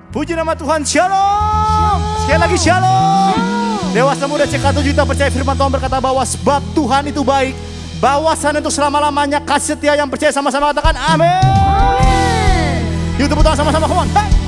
Puji nama Tuhan, shalom. Sekali lagi shalom. Dewasa Muda CK7 kita percaya firman Tuhan berkata bahwa sebab Tuhan itu baik, bawasan untuk selama-lamanya, kasih setia yang percaya sama-sama katakan amin. Yuk tepuk tangan sama-sama, come on. Hey.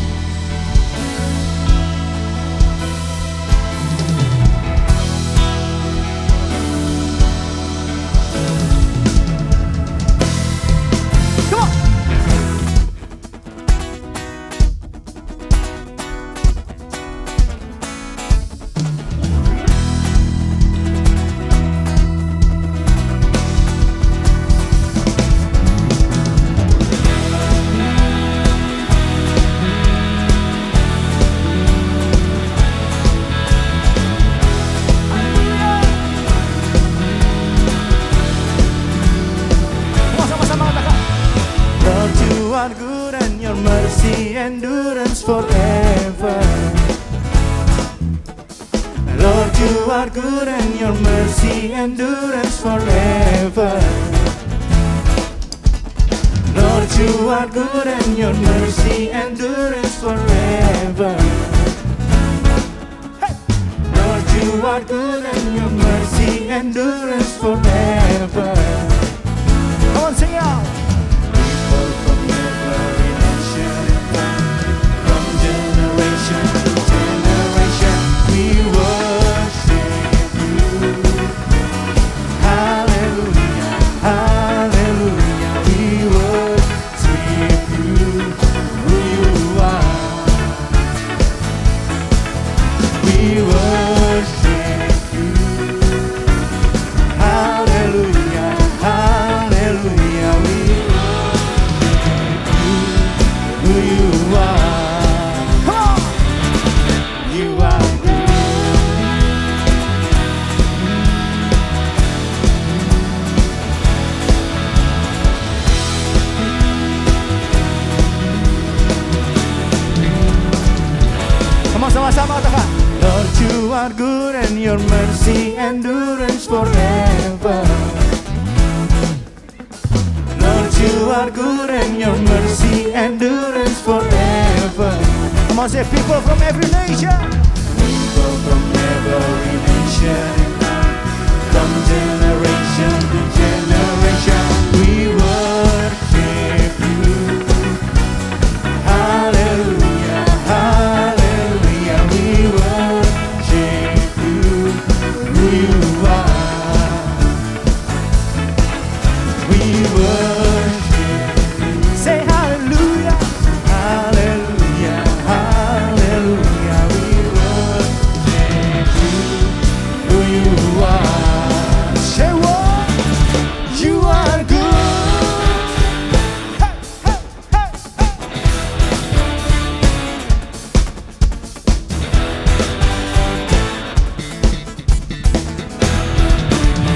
Good and your mercy endurance forever. Lord, you are good and your mercy endurance forever. Lord, you are good and your mercy endurance forever. Hey! Lord, you are good and your mercy endurance forever. Come on, sing out. Sama-sama katakan, Lord, you are good and your mercy endurance forever. Lord, you are good and your mercy endurance forever. Come on, say people from every nation. People from every nation, from generation to generation, we worship you. Hallelujah, hallelujah, we worship you. Who you are, we worship you. Say hallelujah, hallelujah, hallelujah, we worship you. Who you are. Say what? You are good. Hey, hey, hey, hey.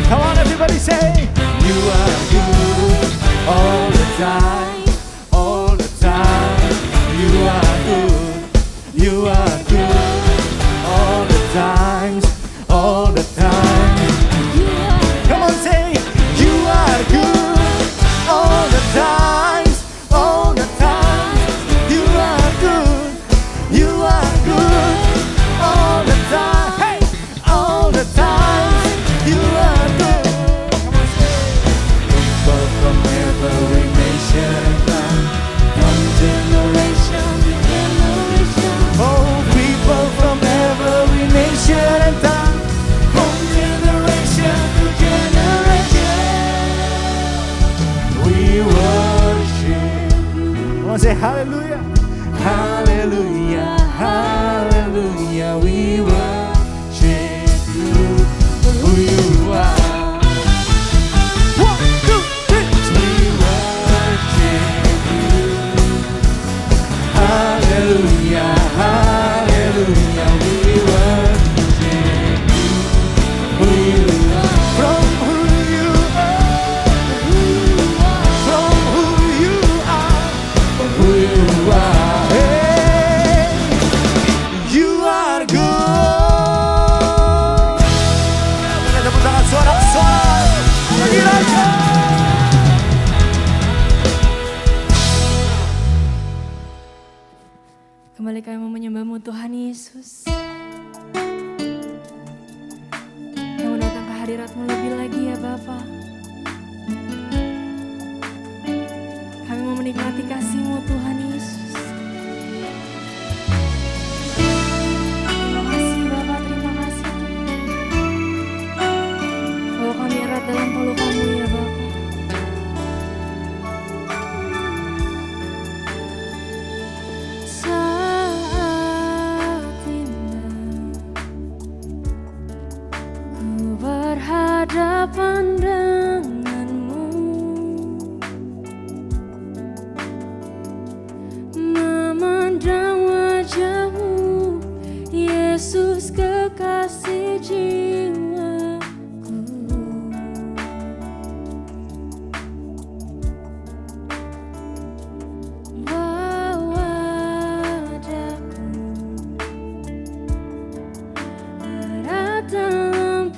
Come on, everybody say, you are good all the time, all the time. You are good, you are good all the times, all the time. Come on, say, you are good all the times, all the times. You are good, you are good all the time. Hey, all the times. You are good. Come on, say, people from every nation, from generation to generation. Oh, Kembali kami mau menyembahmu Tuhan Yesus. Yang mau datang ke hadirat-Mu lebih lagi ya Bapa. Kami mau menikmati kasih-Mu Tuhan Yesus. Terima kasih Bapa, terima kasih bahwa kami erat dalam pelukan-Mu ya Bapa. Berhadapan denganmu, memandang wajahmu, Yesus kekasih jiwaku. Bawa daku erat dalam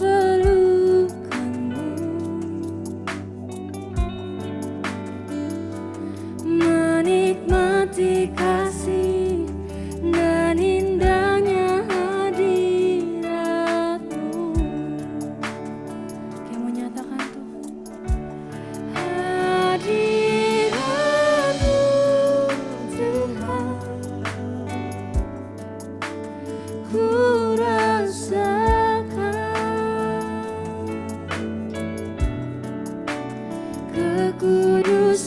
menikmati kasih dan indahnya hadirat-Mu. Kayak mau nyatakan tuh hadirat-Mu Tuhan, ku rasakan kekudusan-Mu.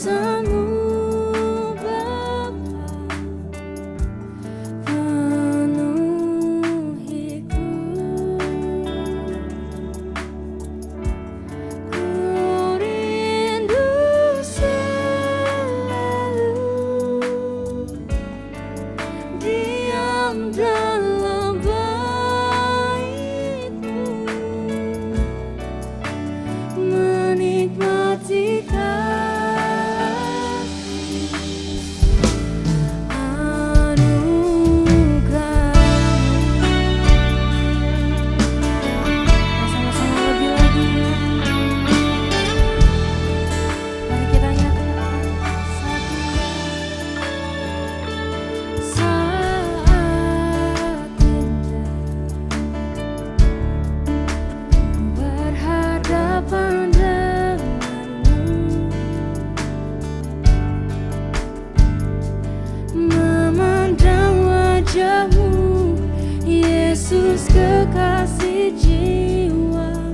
Yesus kekasih jiwaku.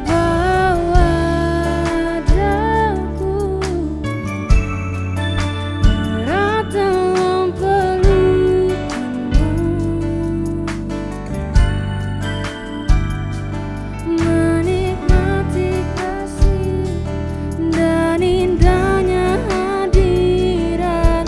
Bawa daku erat dalam pelukan-Mu, menikmati kasih dan indahnya hadirat.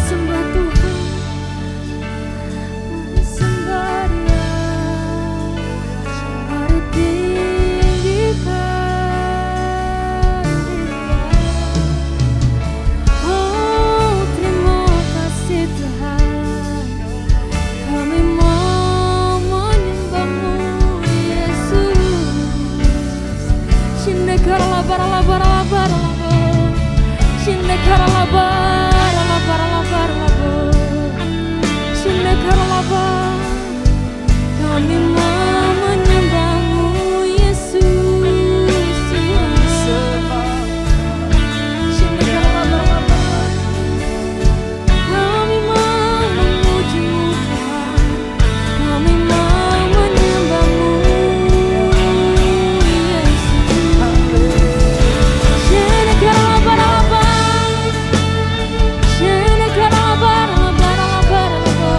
Sembah Tuhan, sembah Dia, mari tinggikan Dia. Oh, terima kasih Tuhan, kami mau menyembah-Mu Yesus. Shinde karala barala barala barala, shinde karala barala barala barala, shinde karala barala. Kami mau menyembah-Mu Yesus Tuhan. Shinde karala barala barala. Kami mau memuji-Mu Tuhan, kami mau menyembah-Mu Yesus. Shinde karala barala barala, shinde karala barala barala barala.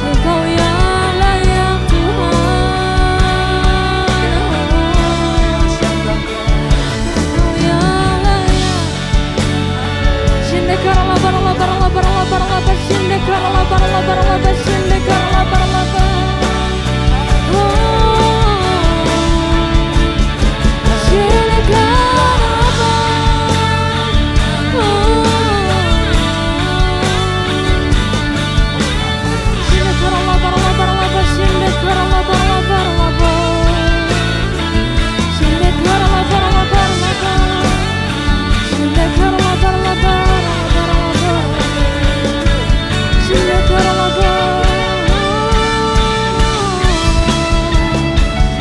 Engkau yang layak Tuhan, Engkau yang layak. Shinde karala barala barala barala barala, shinde karala barala barala, shinde karala barala barala. Shinde karala barala. Shinde karala barala barala, shinde karala barala barala. Shinde karala barala barala, shinde karala barala barala. Shinde karala barala.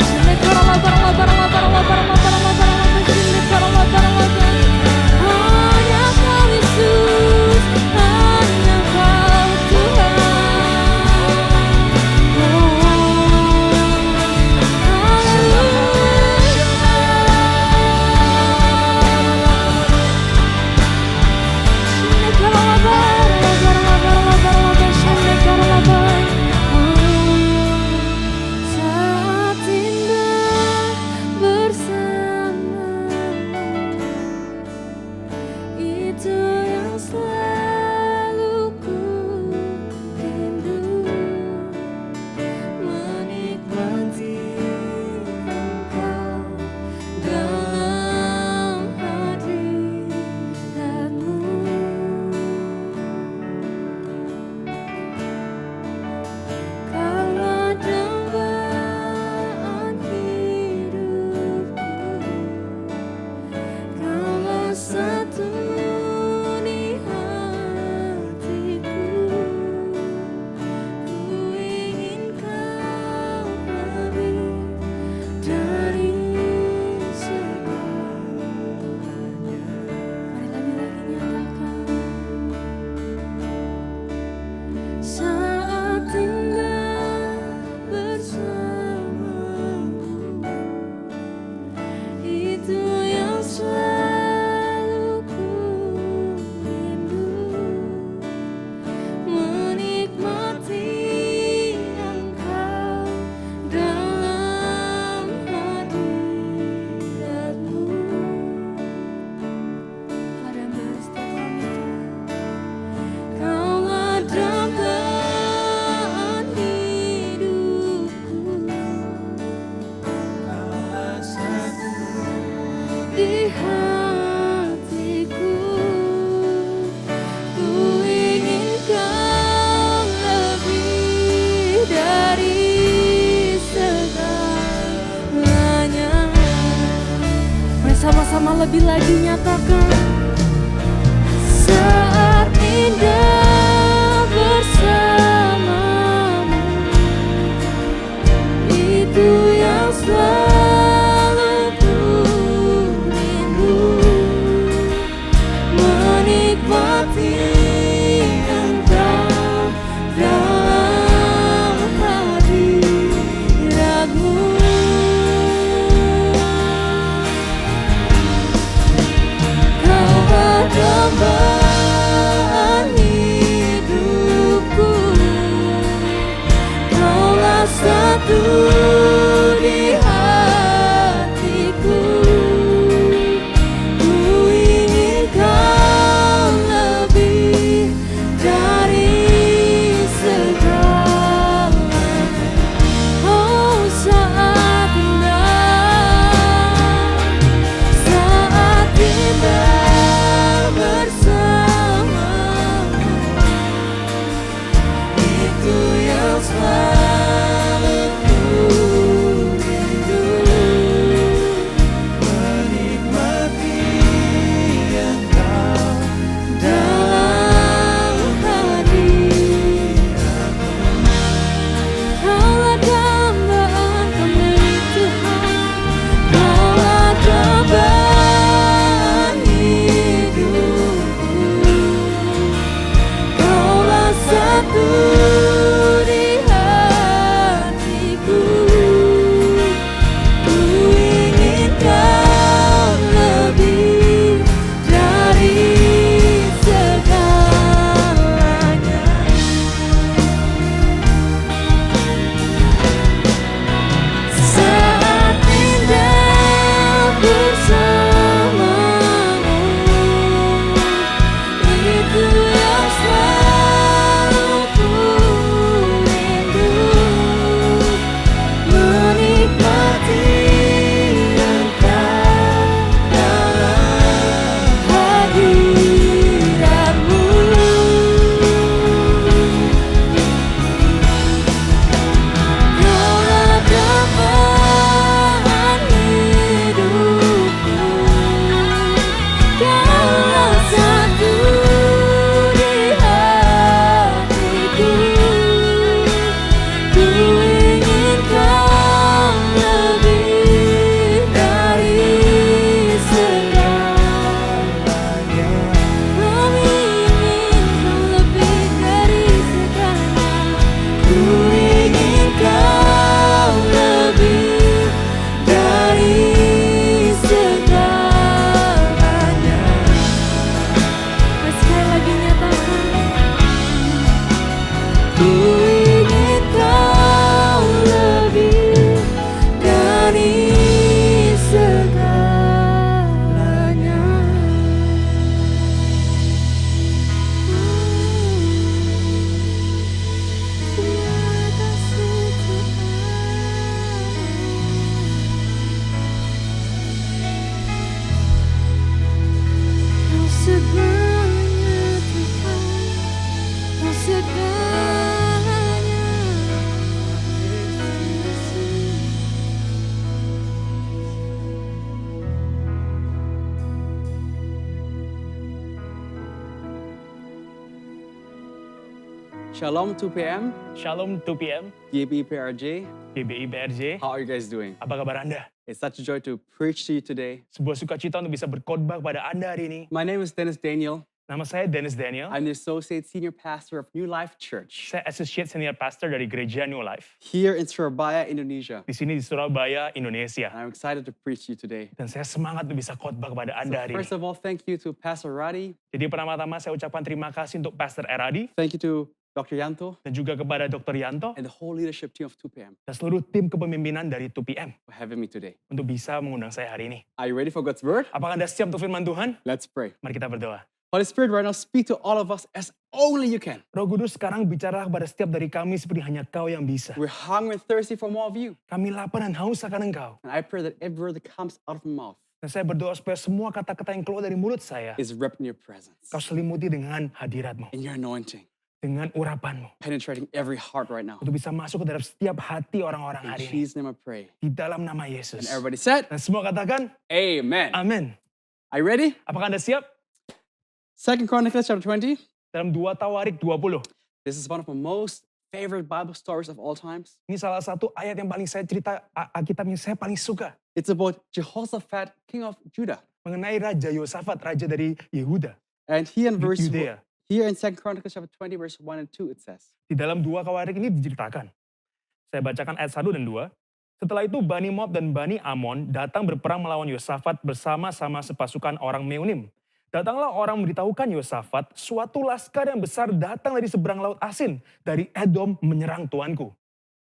Shinde karala barala barala barala barala barala barala, shinde karala barala barala. Hanya Kau Yesus, hanya Kau Tuhan. Saat indah bersama, itu yang selalu ku rindu, menikmati Engkau dalam hadirat-Mu. Kaulah dambaan hidupku, Kaulah satu di hatiku. Ku ingin Kau lebih dari segalanya. Mari lagi-lagi nyatakan. Saat indah bersama-Mu, itu yang selalu ku rindu, menikmati Engkau dalam hadirat-Mu. Pada setiap kami, Kaulah dambaan hidupku, Kaulah satu di hatiku. Ku ingin Kau lebih dari segalanya. Mari sama-sama lebih lagi nyatakan. Saat indah bersama-Mu, itu yang selalu ku rindu, menikmati Engkau dalam hadirat-Mu. Shalom 2 p.m. Shalom 2 p.m. GBI PRJ. GBI BRJ. How are you guys doing? Apa kabar Anda? It's such a joy to preach to you today. Sebuah sukacita untuk bisa berkhotbah kepada Anda hari ini. My name is Dennis Daniel. Nama saya Dennis Daniel. I'm the Associate Senior Pastor of New Life Church Saya Associate Senior Pastor dari Gereja New Life. here in Surabaya, Indonesia. Di sini di Surabaya, Indonesia. And I'm excited to preach to you today. Dan saya semangat untuk bisa khotbah kepada Anda hari First ini. of all, thank you to Pastor Radi. Jadi pertama-tama saya ucapkan terima kasih untuk Pastor Eradi Thank you to Dr. Yanto dan juga kepada Dr. Yanto and the whole leadership team of 2 p.m. dan seluruh tim kepemimpinan dari 2PM for having me today. untuk bisa mengundang saya hari ini. Are you ready for God's word? Apakah Anda siap untuk firman Tuhan? Let's pray. Mari kita berdoa. Holy Spirit, right now, speak to all of us as only you can. Roh Kudus sekarang bicara kepada setiap dari kami seperti hanya Kau yang bisa. We're hungry and thirsty for more of you. Kami lapar dan haus akan Engkau. And I pray that every word that comes out of my mouth Dan saya berdoa supaya semua kata-kata yang keluar dari mulut saya, is wrapped in your presence, Kau selimuti dengan hadirat-Mu, in your anointing, dengan urapan-Mu, penetrating every heart right now. untuk bisa masuk ke dalam setiap hati orang-orang In hari ini. Jesus' name I pray. Di dalam nama Yesus. And everybody said, Dan semua katakan, Amen. amin. Are you ready? Apakah Anda siap? 2 Chronicles chapter 20. Dalam 2 Tawarik 20. This is one of my most favorite Bible stories of all times. Ini salah satu ayat yang paling saya cerita, Alkitab yang saya paling suka. It's about Jehoshaphat, king of Judah. Mengenai Raja Yosafat, Raja dari Yehuda. And here in Yudea. here in 2 Chronicles chapter 20, verse 1 and 2, it says, Di dalam 2 Tawarik ini diceritakan. Saya bacakan ayat 1 dan 2. Setelah itu Bani Moab dan Bani Amon datang berperang melawan Yosafat bersama-sama sepasukan orang Meunim. Datanglah orang memberitahukan Yosafat, suatu laskar yang besar datang dari seberang laut Asin, dari Edom menyerang tuanku.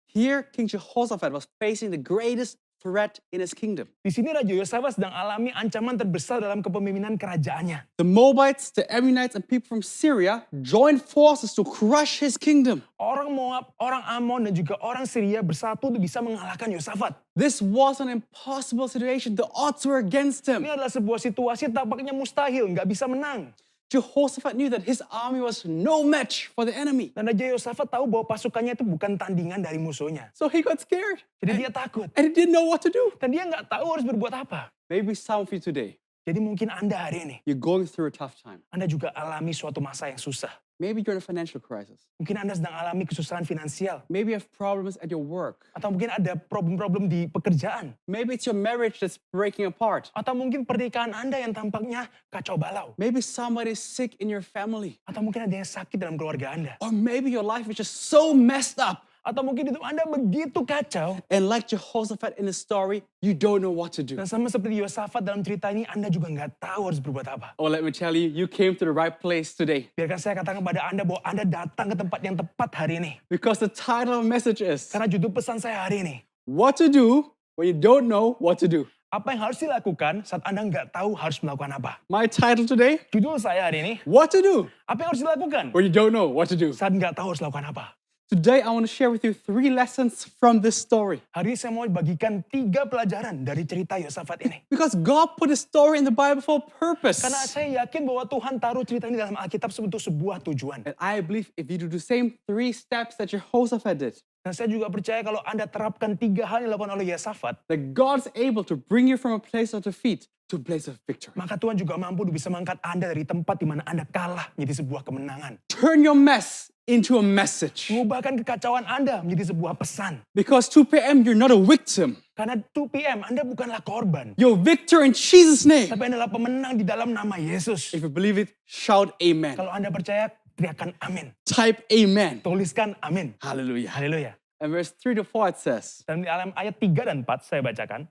here King Jehoshaphat was facing the greatest threat in his kingdom. Di sini Raja Yosafat sedang alami ancaman terbesar dalam kepemimpinan kerajaannya. The Moabites, the Ammonites, and people from Syria joined forces to crush his kingdom. Orang Moab, orang Amon, dan juga orang Syria bersatu untuk bisa mengalahkan Yosafat. This was an impossible situation. The odds were against him. Ini adalah sebuah situasi tampaknya mustahil, nggak bisa menang. Jehoshaphat knew that his army was no match for the enemy. Dan Raja Yosafat tahu bahwa pasukannya itu bukan tandingan dari musuhnya. So he got scared Jadi dia takut. and he didn't know what to do. Dan dia nggak tahu harus berbuat apa. Maybe some of you today, Jadi mungkin Anda hari ini, you're going through a tough time. Anda juga alami suatu masa yang susah. Maybe you're in a financial crisis. Mungkin Anda sedang alami kesusahan finansial. Maybe you have problems at your work. Atau mungkin ada problem-problem di pekerjaan. Maybe it's your marriage that's breaking apart. Atau mungkin pernikahan Anda yang tampaknya kacau balau. Maybe somebody's sick in your family. Atau mungkin ada yang sakit dalam keluarga Anda. Or maybe your life is just so messed up. Atau mungkin hidup Anda begitu kacau. And like Jehoshaphat in the story, you don't know what to do. Dan sama seperti Yosafat dalam cerita ini, Anda juga nggak tahu harus berbuat apa. Oh, let me tell you, you came to the right place today. Biarkan saya katakan kepada Anda bahwa Anda datang ke tempat yang tepat hari ini. Because the title of the message is, Karena judul pesan saya hari ini, What to Do When You Don't Know What to Do. apa yang harus dilakukan saat Anda nggak tahu harus melakukan apa. My title today, Judul saya hari ini, What to Do apa yang harus dilakukan When You Don't Know What to Do. saat nggak tahu harus lakukan apa. Today, I want to share with you 3 lessons from this story. Hari ini saya mau bagikan 3 pelajaran dari cerita Yosafat ini. Because God put a story in the Bible for a purpose. Karena saya yakin bahwa Tuhan taruh cerita ini dalam Alkitab untuk sebuah tujuan. And I believe if you do the same 3 steps that Jehoshaphat did, Dan saya juga percaya kalau Anda terapkan 3 hal yang dilakukan oleh Yosafat, that God's able to bring you from a place of defeat to a place of victory. maka Tuhan juga mampu bisa mengangkat Anda dari tempat di mana Anda kalah menjadi sebuah kemenangan. Turn your mess into a message. Mengubahkan kekacauan Anda menjadi sebuah pesan. Because 2 p.m., you're not a victim. Karena 2PM Anda bukanlah korban, You're a victor in Jesus' name. tapi Anda adalah pemenang di dalam nama Yesus. If you believe it, shout amen. Kalau Anda percaya, teriakan amin. Type amen. Tuliskan amin. Hallelujah. Haleluya. And verse 3 to 4 it says, Dan di dalam ayat 3 dan 4 saya bacakan.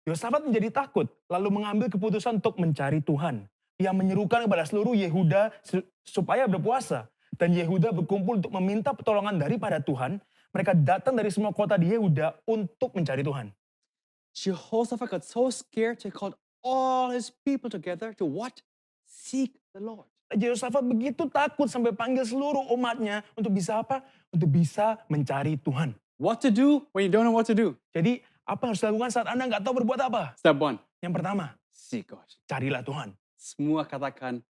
Yosafat menjadi takut, lalu mengambil keputusan untuk mencari Tuhan. Ia menyerukan kepada seluruh Yehuda supaya berpuasa. Dan Yehuda berkumpul untuk meminta pertolongan daripada Tuhan. Mereka datang dari semua kota di Yehuda untuk mencari Tuhan. Jehoshaphat got so scared he called all his people together to what? Seek the Lord. Yosafat begitu takut sampai panggil seluruh umatnya untuk bisa apa? Untuk bisa mencari Tuhan. What to do when you don't know what to do? Jadi apa yang harus dilakukan saat Anda nggak tahu berbuat apa? Step 1, Yang pertama, seek God. carilah Tuhan. Semua katakan,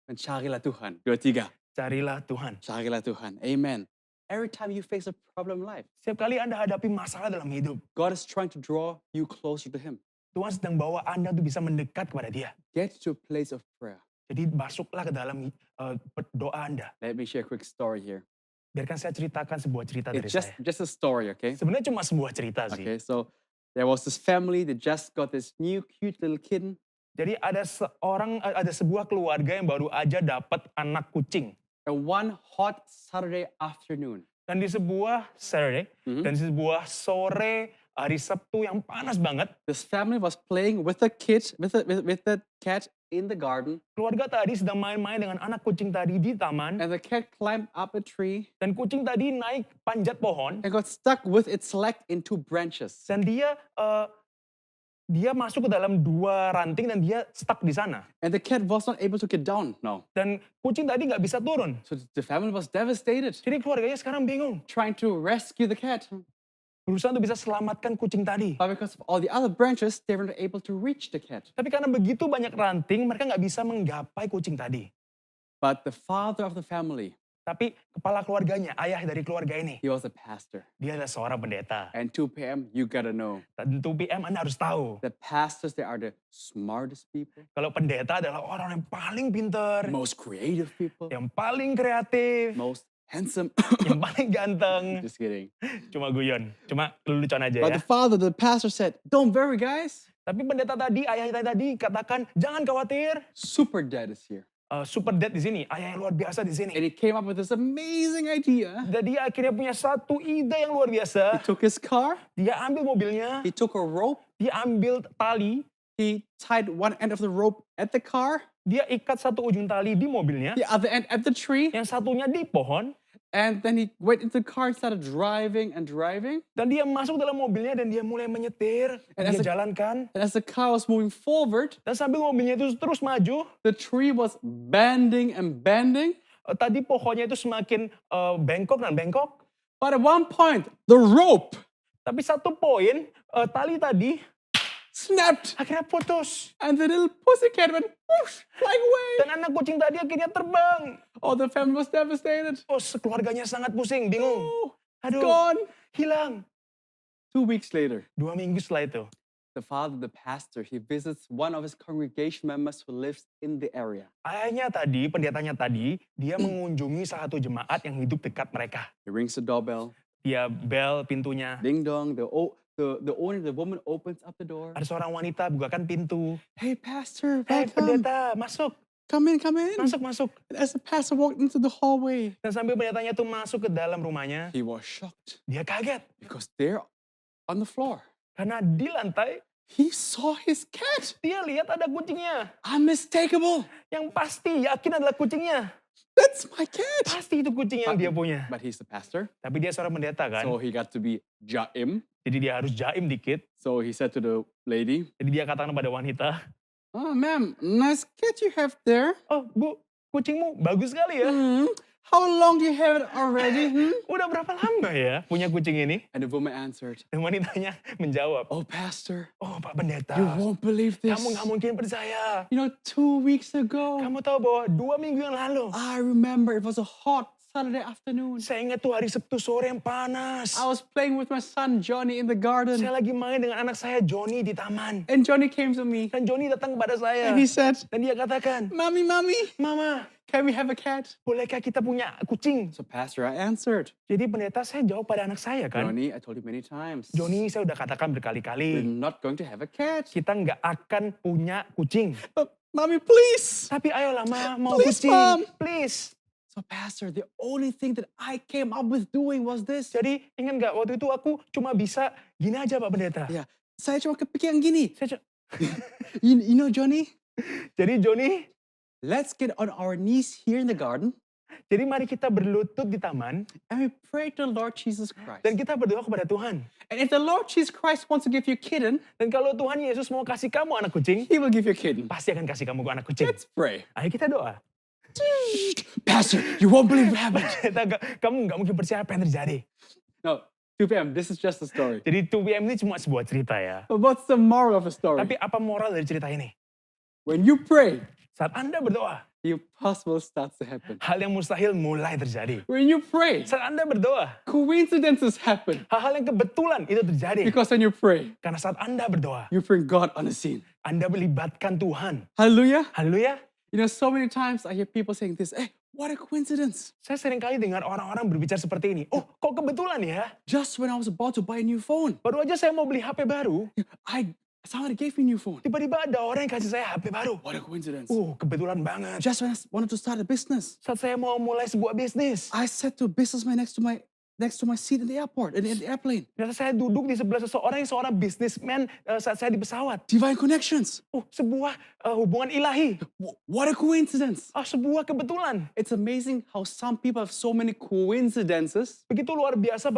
mencarilah Tuhan. 2, 3, Carilah Tuhan. carilah Tuhan. Amen. Every time you face a problem in life, Setiap kali Anda hadapi masalah dalam hidup, God is trying to draw you closer to Him. Tuhan sedang bawa Anda untuk bisa mendekat kepada Dia. Get to a place of prayer. Jadi masuklah ke dalam doa Anda. Let me share a quick story here. Biarkan saya ceritakan sebuah cerita dari It's saya. just a story, okay? Sebenarnya cuma sebuah cerita sih. Okay, so there was this family that just got this new cute little kitten. Jadi ada sebuah keluarga yang baru aja dapat anak kucing. And one hot Saturday afternoon, Dan di sebuah Saturday, Mhm. dan di sebuah sore hari Sabtu yang panas banget, this family was playing with the kid, with the cat in the garden, keluarga tadi sedang main-main dengan anak kucing tadi di taman, and the cat climbed up a tree dan kucing tadi naik panjat pohon, and got stuck with its leg in two branches. dan dia masuk ke dalam dua ranting dan dia stuck di sana. And the cat was not able to get down now. Dan kucing tadi nggak bisa turun. So the family was devastated, Jadi keluarganya sekarang bingung. trying to rescue the cat. Berusaha untuk bisa selamatkan kucing tadi. But because of all the other branches, they were not able to reach the cat. Tapi karena begitu banyak ranting, mereka nggak bisa menggapai kucing tadi. But the father of the family, Tapi kepala keluarganya, ayah dari keluarga ini, he was a pastor. dia adalah seorang pendeta. And 2 p.m., you gotta know, Dan 2 PM Anda harus tahu, the pastors, they are the smartest people, kalau pendeta adalah orang yang paling pinter, most creative people, yang paling kreatif, most handsome. yang paling ganteng. Just kidding. Cuma guyon, cuma lelucon aja But ya. the father, the pastor said, don't worry guys, Tapi pendeta tadi, ayah tadi katakan, jangan khawatir. super dad is here. Super dad di sini, ayah yang luar biasa di sini. And he came up with this amazing idea. Dan dia akhirnya punya satu ide yang luar He biasa. took his car, Dia ambil mobilnya, he took a rope, dia ambil tali, he tied one end of the rope at the car, dia ikat satu ujung tali di mobilnya, the other end at the tree, yang satunya di pohon, and then he went into the car and started driving and driving. dan dia masuk dalam mobilnya dan dia mulai menyetir, And dia as a- jalankan, And as the car was moving forward, dan sambil mobilnya itu terus maju, the tree was bending and bending. tadi pohonnya itu semakin bengkok dan bengkok, But at one point, the rope tapi satu poin, tali tadi snapped, akhirnya putus. and the little pussycat went whoosh, flying away. Dan anak kucing tadi akhirnya terbang. Oh, the family was devastated. Oh, keluarganya sangat pusing, bingung. Oh, Aduh, gone. hilang. 2 weeks later, 2 minggu setelah itu, the father, the pastor, he visits one of his congregation members who lives in the area. ayahnya tadi, pendetanya tadi, dia mengunjungi satu jemaat yang hidup dekat mereka. He rings the doorbell. Dia bel pintunya. Ding dong. The owner, the woman opens up the door. Ada seorang wanita bukakan pintu. Hey, pastor, Hei welcome. pendeta, masuk, Come in, come in. masuk, masuk. And as the pastor walked into the hallway, Dan sambil pendetanya tuh masuk ke dalam rumahnya, he was shocked dia kaget. because there on the floor, Karena di lantai, he saw his cat. dia lihat ada kucingnya. Unmistakable. Yang pasti yakin adalah kucingnya. That's my cat. Pasti itu kucing yang dia punya. But he's the pastor, Tapi dia seorang pendeta kan, so he got to be jaim. jadi dia harus jaim dikit. So he said to the lady, Jadi dia katakan pada wanita, "Oh, ma'am, nice cat you have there. oh bu, kucingmu bagus sekali ya. Hmm, how long do you have it already? Hmm?" Udah berapa lama ya punya kucing ini? And the woman answered, Dan wanitanya menjawab, "Oh, pastor, oh Pak Pendeta, you won't believe this. kamu nggak mungkin percaya. You know, 2 weeks ago, Kamu tahu bahwa 2 minggu yang lalu, I remember it was a hot Saturday afternoon. saya ingat tuh hari Sabtu sore yang panas. I was playing with my son Johnny in the garden. Saya lagi main dengan anak saya Johnny di taman. And Johnny came to me Dan Johnny datang kepada saya. and he said, Dan dia katakan, Mommy, Mommy, Mama, can we have a cat? bolehkah kita punya kucing? So, Pastor, I answered, Jadi pendeta saya jawab pada anak saya kan, Johnny, I told you many times, Johnny saya udah katakan we're berkali-kali, not going to have a cat. kita nggak akan punya kucing. But, Mommy, please. Tapi ayolah Ma, mau Please, kucing. Mom. Please. So, Pastor, the only thing that I came up with doing was this. Jadi ingat nggak waktu itu aku cuma bisa gini aja Pak Pendeta. Ya, saya cuma kepikiran gini. Saya cu- You know, Johnny, Jadi Johnny, let's get on our knees here in the garden jadi mari kita berlutut di taman and we pray to the Lord Jesus Christ. dan kita berdoa kepada Tuhan. And if the Lord Jesus Christ wants to give you a kitten, Dan kalau Tuhan Yesus mau kasih kamu anak kucing, he will give you a kitten. pasti akan kasih kamu anak kucing. Let's pray. Ayo kita doa. Pastor, you won't believe what happened. Kamu nggak mungkin percaya apa yang terjadi. No, 2 p.m., this is just a story. Jadi 2 PM ini cuma sebuah cerita ya. But what's the moral of the story? Tapi apa moral dari cerita ini? When you pray, Saat Anda berdoa, the impossible starts to happen. hal yang mustahil mulai terjadi. When you pray, Saat Anda berdoa, coincidences happen. hal-hal yang kebetulan itu terjadi. Because when you pray, Karena saat Anda berdoa, you bring God on the scene. Anda melibatkan Tuhan. Hallelujah. Haleluya. You know, so many times I hear people saying this, hey, What a coincidence. Saya sering kali dengar orang-orang berbicara seperti ini. Oh, kok kebetulan ya? Just when I was about to buy a new phone, Baru aja saya mau beli HP baru, somebody gave me a new phone. tiba-tiba ada orang yang kasih saya HP baru. What a coincidence. Kebetulan banget. Just when I wanted to start a business, Saat saya mau mulai sebuah bisnis, I said to a businessman next to my seat in the airport, in the airplane. ternyata saya duduk di sebelah seorang bisnismen saat saya di pesawat. Divine connections. Sebuah hubungan ilahi. What a coincidence. Sebuah kebetulan. It's amazing how some people have so many coincidences Begitu luar biasa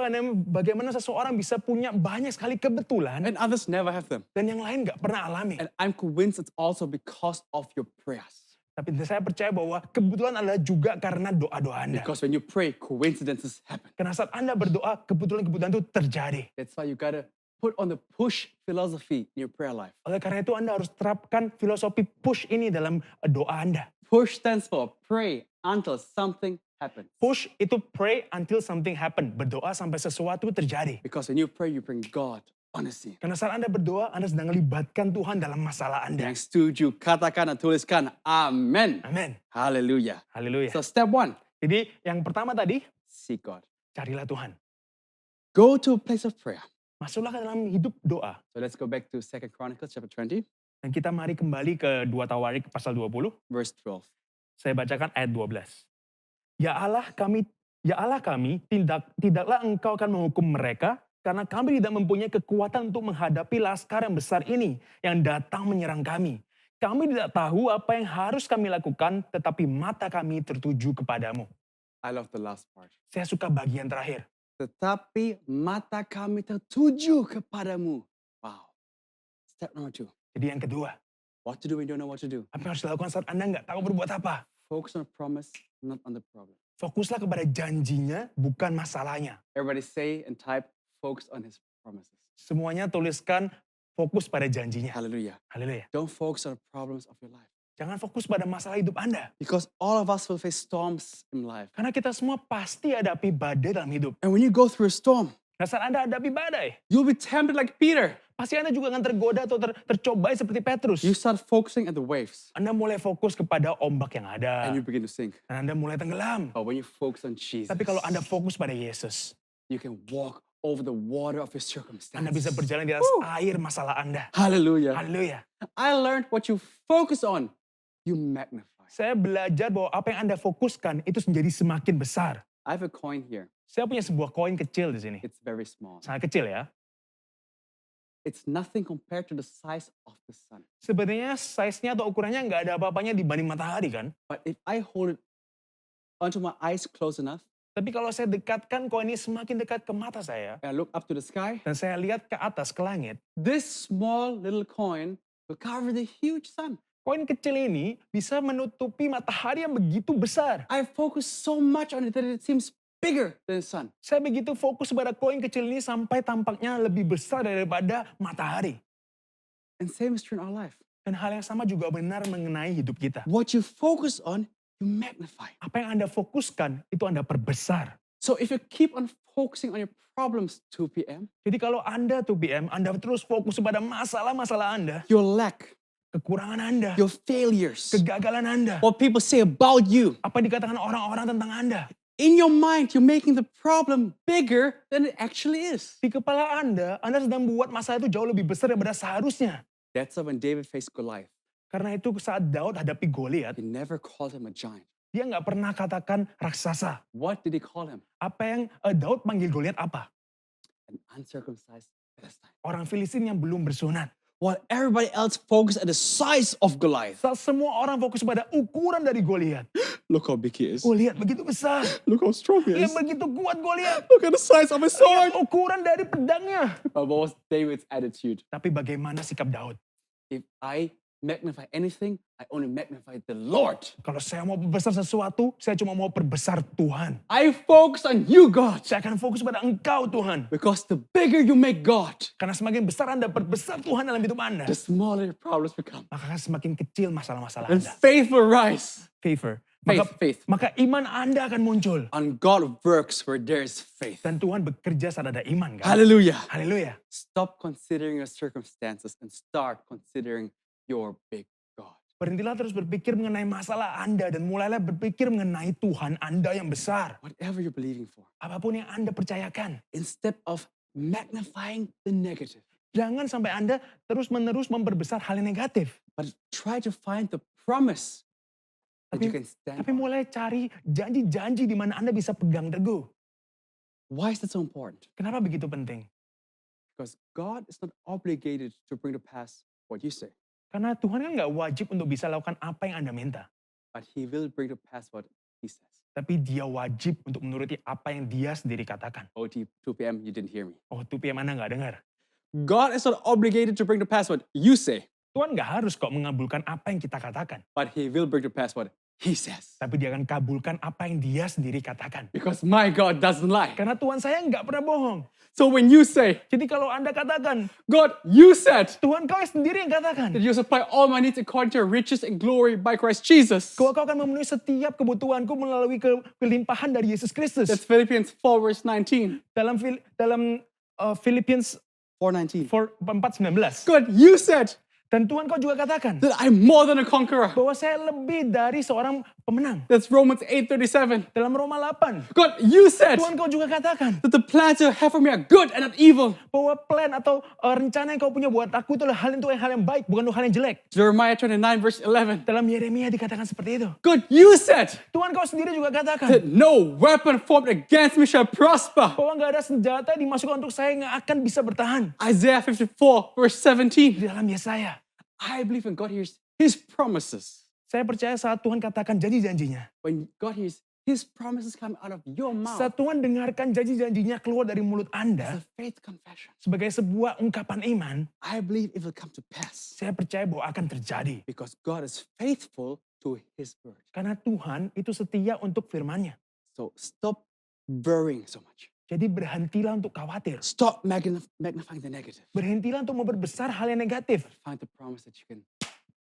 bagaimana seseorang bisa punya banyak sekali kebetulan and others never have them. dan yang lain nggak pernah alami. And I'm convinced it's also because of your prayers. Tapi saya percaya bahwa kebetulan adalah juga karena doa-doa Anda. Because when you pray, coincidences happen. Karena saat Anda berdoa, kebetulan-kebetulan itu terjadi. That's why you gotta put on the push philosophy in your prayer life. Oleh karena itu Anda harus terapkan filosofi push ini dalam doa Anda. Push stands for pray until something happens. Push itu pray until something happen. Berdoa sampai sesuatu terjadi. Because when you pray, you bring God on the scene. Karena saat Anda berdoa, Anda sedang melibatkan Tuhan dalam masalah Anda. Yang setuju, katakan dan tuliskan. Amen. Amin. Hallelujah. Haleluya. So step 1, Jadi yang pertama tadi, seek God. carilah Tuhan. Go to a place of prayer. Masuklah ke dalam hidup doa. So let's go back to 2 Chronicles chapter 20, Dan kita mari kembali ke 2 Tawarik pasal 20. verse 12. Saya bacakan ayat 12. Ya Allah kami, tidaklah engkau akan menghukum mereka, karena kami tidak mempunyai kekuatan untuk menghadapi laskar yang besar ini yang datang menyerang kami. Kami tidak tahu apa yang harus kami lakukan, tetapi mata kami tertuju kepadamu. I love the last part. Saya suka bagian terakhir. Tetapi mata kami tertuju kepadamu. Wow. Step number 2. Jadi yang kedua, What to do when you don't know what to do. apa yang harus dilakukan saat Anda nggak tahu berbuat apa? Focus on the promise, not on the problem. Fokuslah kepada janjinya, bukan masalahnya. Everybody say and type, focus on his promises. Semuanya tuliskan fokus pada janjinya. Hallelujah. Haleluya. Don't focus on the problems of your life. Jangan fokus pada masalah hidup Anda. Because all of us will face storms in life. Karena kita semua pasti hadapi badai dalam hidup. And when you go through a storm, Nah, saat Anda hadapi badai, you'll be tempted like Peter. pasti Anda juga akan tergoda atau tercobai seperti Petrus. You start focusing at the waves Anda mulai fokus kepada ombak yang ada. and you begin to sink. Dan Anda mulai tenggelam. But when you focus on Jesus, Tapi kalau Anda fokus pada Yesus, you can walk over the water of your Anda bisa circumstances. berjalan di atas air masalah Anda. Hallelujah. Haleluya. I learned what you focus on, you magnify. Saya belajar bahwa apa yang Anda fokuskan itu menjadi semakin besar. I have a coin here. Saya punya sebuah koin kecil di sini. It's very small. Sangat kecil ya. It's nothing compared to the size of the sun. Sebenarnya size-nya atau ukurannya nggak ada apa-apanya dibanding matahari kan. But if I hold it onto my eyes close enough Tapi kalau saya dekatkan koin ini semakin dekat ke mata saya, and I look up to the sky, dan saya lihat ke atas, ke langit, this small little coin will cover the huge sun. koin kecil ini bisa menutupi matahari yang begitu besar. I focus so much on it that it seems bigger than the sun. Saya begitu fokus pada koin kecil ini sampai tampaknya lebih besar daripada matahari. And same is true in our life. Dan hal yang sama juga benar mengenai hidup kita. What you focus on, you magnify. Apa yang Anda fokuskan, itu Anda perbesar. So if you keep on focusing on your problems 2 p.m., Jadi kalau Anda 2 PM, Anda terus fokus pada masalah-masalah Anda, your lack, kekurangan Anda, your failures, kegagalan Anda, what people say about you, apa yang dikatakan orang-orang tentang Anda. in your mind, you're making the problem bigger than it actually is. Di kepala Anda sedang membuat masalah itu jauh lebih besar daripada seharusnya. That's why when David faced Goliath, Karena itu saat Daud hadapi Goliat, he never called him a giant. dia nggak pernah katakan raksasa. What did he call him? Apa yang Daud panggil Goliat apa? An uncircumcised Philistine. Orang Filistin yang belum bersunat. While everybody else focused at the size of Goliath. Saat semua orang fokus pada ukuran dari Goliat. Look how big he is. Lihat begitu besar. Look how strong he Lihat begitu kuat Goliat. Look at the size of his Lihat ukuran dari pedangnya. But what was David's attitude? Tapi bagaimana sikap Daud? If I magnify anything, I only magnify the Lord. Kalau saya mau perbesar sesuatu, saya cuma mau perbesar Tuhan. I focus on you, God. Saya akan fokus pada Engkau Tuhan. Because the bigger you make God, Karena semakin besar Anda perbesar Tuhan dalam hidup Anda, the smaller your problems become. maka akan semakin kecil masalah-masalah And Anda. faith will rise. Favor. Faith. Maka iman Anda akan muncul. And God works where there is faith. Dan Tuhan bekerja saat ada iman kan? Hallelujah. Haleluya. Stop considering your circumstances and start considering your big God. Berhentilah terus berpikir mengenai masalah Anda dan mulailah berpikir mengenai Tuhan Anda yang besar. Whatever you're believing for. Apapun yang Anda percayakan. Instead of magnifying the negative. Jangan sampai Anda terus-menerus memperbesar hal yang negatif. But try to find the promise that you can stand Tapi on. mulai cari janji-janji di mana Anda bisa pegang teguh. Why is that so important? Kenapa begitu penting? Because God is not obligated to bring to pass what you say, Karena Tuhan kan nggak wajib untuk bisa lakukan apa yang Anda minta. but He will bring to pass what He says. Tapi dia wajib untuk menuruti apa yang dia sendiri katakan. OT 2 p.m. You didn't hear me. Oh, 2 PM Anda nggak dengar. God is not obligated to bring to pass what you say, Tuhan nggak harus kok mengabulkan apa yang kita katakan. but He will bring to pass what He says. Tapi dia akan kabulkan apa yang dia sendiri katakan. Because my God doesn't lie. Karena Tuhan saya nggak pernah bohong. So when you say, Jadi kalau Anda katakan, God, you said Tuhan kau sendiri yang katakan. that you supply all my needs according to your riches and glory by Christ Jesus. Kau akan memenuhi setiap kebutuhanku melalui kelimpahan dari Yesus Kristus. That's Philippians 4 verse 19. Dalam Philippians 4:19. 4:19. God, you said Dan Tuhan kau juga katakan that I'm more than a conqueror. bahwa saya lebih dari seorang pemenang. That's Romans 8:37. Dalam Roma 8, God, you said Tuhan kau juga katakan that the plans you have for me are good and not evil. bahwa plan atau rencana yang kau punya buat aku itu adalah hal yang baik, bukan hal yang jelek. Jeremiah 29 verse 11. Dalam Yeremia dikatakan seperti itu. God, you said Tuhan kau sendiri juga katakan that no weapon formed against me shall prosper. bahwa nggak ada senjata yang dimasukkan untuk saya yang akan bisa bertahan. Isaiah 54 verse 17. Di dalam Yesaya, I believe when God hears His promises. saya percaya saat Tuhan katakan janji-janjinya, When God hears His promises come out of your mouth. saat Tuhan dengarkan janji-janjinya keluar dari mulut It's Anda a faith confession. sebagai sebuah ungkapan iman, I believe it will come to pass. saya percaya bahwa akan terjadi. Because God is faithful to His word. Karena Tuhan itu setia untuk firman-Nya. So stop worrying so much. Jadi berhentilah untuk khawatir. Stop magnifying the negative. Berhentilah untuk memperbesar hal yang negatif. Find the promise that you can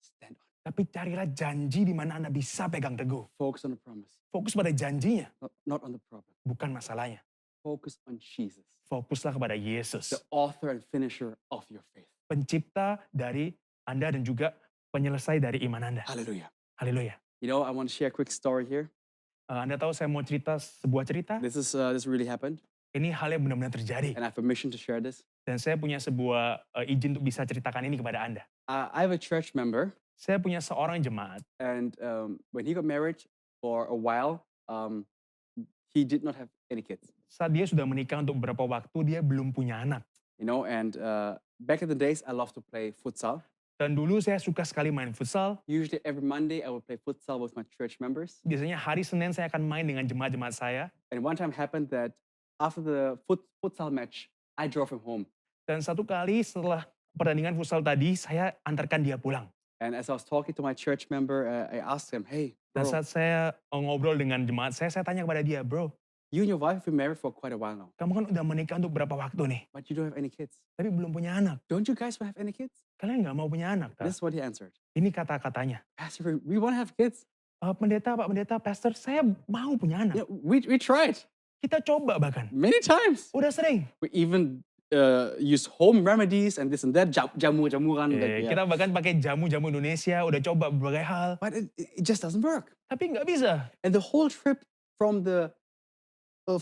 stand on. Tapi carilah janji di mana Anda bisa pegang teguh. Focus on the promise, Fokus pada janjinya, not on the problem. bukan masalahnya. Focus on Jesus, Fokuslah kepada Yesus, the author and finisher of your faith. pencipta dari Anda dan juga penyelesai dari iman Anda. Hallelujah. Haleluya. You know, I want to share a quick story here. Anda tahu saya mau cerita sebuah cerita. This really happened, Ini hal yang benar-benar terjadi. and I have permission to share this. Dan saya punya sebuah izin untuk bisa ceritakan ini kepada Anda. I have a church member, Saya punya seorang jemaat. and when he got married for a while, he did not have any kids. Saat dia sudah menikah untuk beberapa waktu, dia belum punya anak. You know, and back in the days, I love to play futsal. Dan dulu saya suka sekali main futsal. Usually every Monday, I would play futsal with my church members. Biasanya hari Senin saya akan main dengan jemaat-jemaat saya. And one time happened that after the futsal match, I drove him home. Dan satu kali setelah pertandingan futsal tadi, saya antarkan dia pulang. And as I was talking to my church member, I asked him, hey, Dan bro, saat saya ngobrol dengan jemaat saya tanya kepada dia, bro, you and your wife have been married for quite a while now, kamu kan udah menikah untuk berapa waktu nih? but you don't have any kids. Tapi belum punya anak. Don't you guys want to have any kids? Kalian nggak mau punya anak? Tak? This is what he answered. Ini kata-katanya. Pastor, we want to have kids. Pendeta, Pak Pendeta, Pastor, saya mau punya anak. Yeah, we tried Kita coba bahkan. many times. Udah sering. We even use home remedies and this and that, jamu-jamuran. Kita bahkan pakai jamu-jamu Indonesia, udah coba berbagai hal. But it just doesn't work. Tapi nggak bisa. And the whole trip from the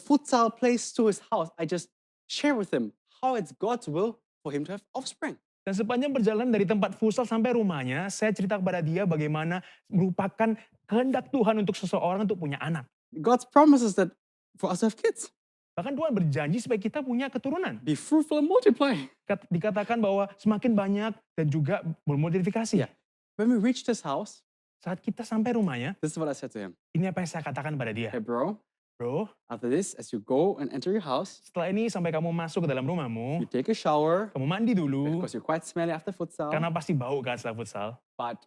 futsal place to his house, I just share with him how it's God's will for him to have offspring. Dan sepanjang perjalanan dari tempat futsal sampai rumahnya, saya cerita kepada dia bagaimana merupakan kehendak Tuhan untuk seseorang untuk punya anak. God's promises that for us to have kids. Bahkan Tuhan berjanji supaya kita punya keturunan. Be fruitful and multiply. Dikatakan bahwa semakin banyak dan juga bermultiplikasi. Yeah. When we reached his house, Saat kita sampai rumahnya, this is what I said to him. ini apa yang saya katakan pada dia. Hey bro, Bro, after this, as you go and enter your house, setelah ini sampai kamu masuk ke dalam rumahmu, you take a shower, kamu mandi dulu, because you're quite smelly after futsal. karena pasti bau kan setelah futsal. But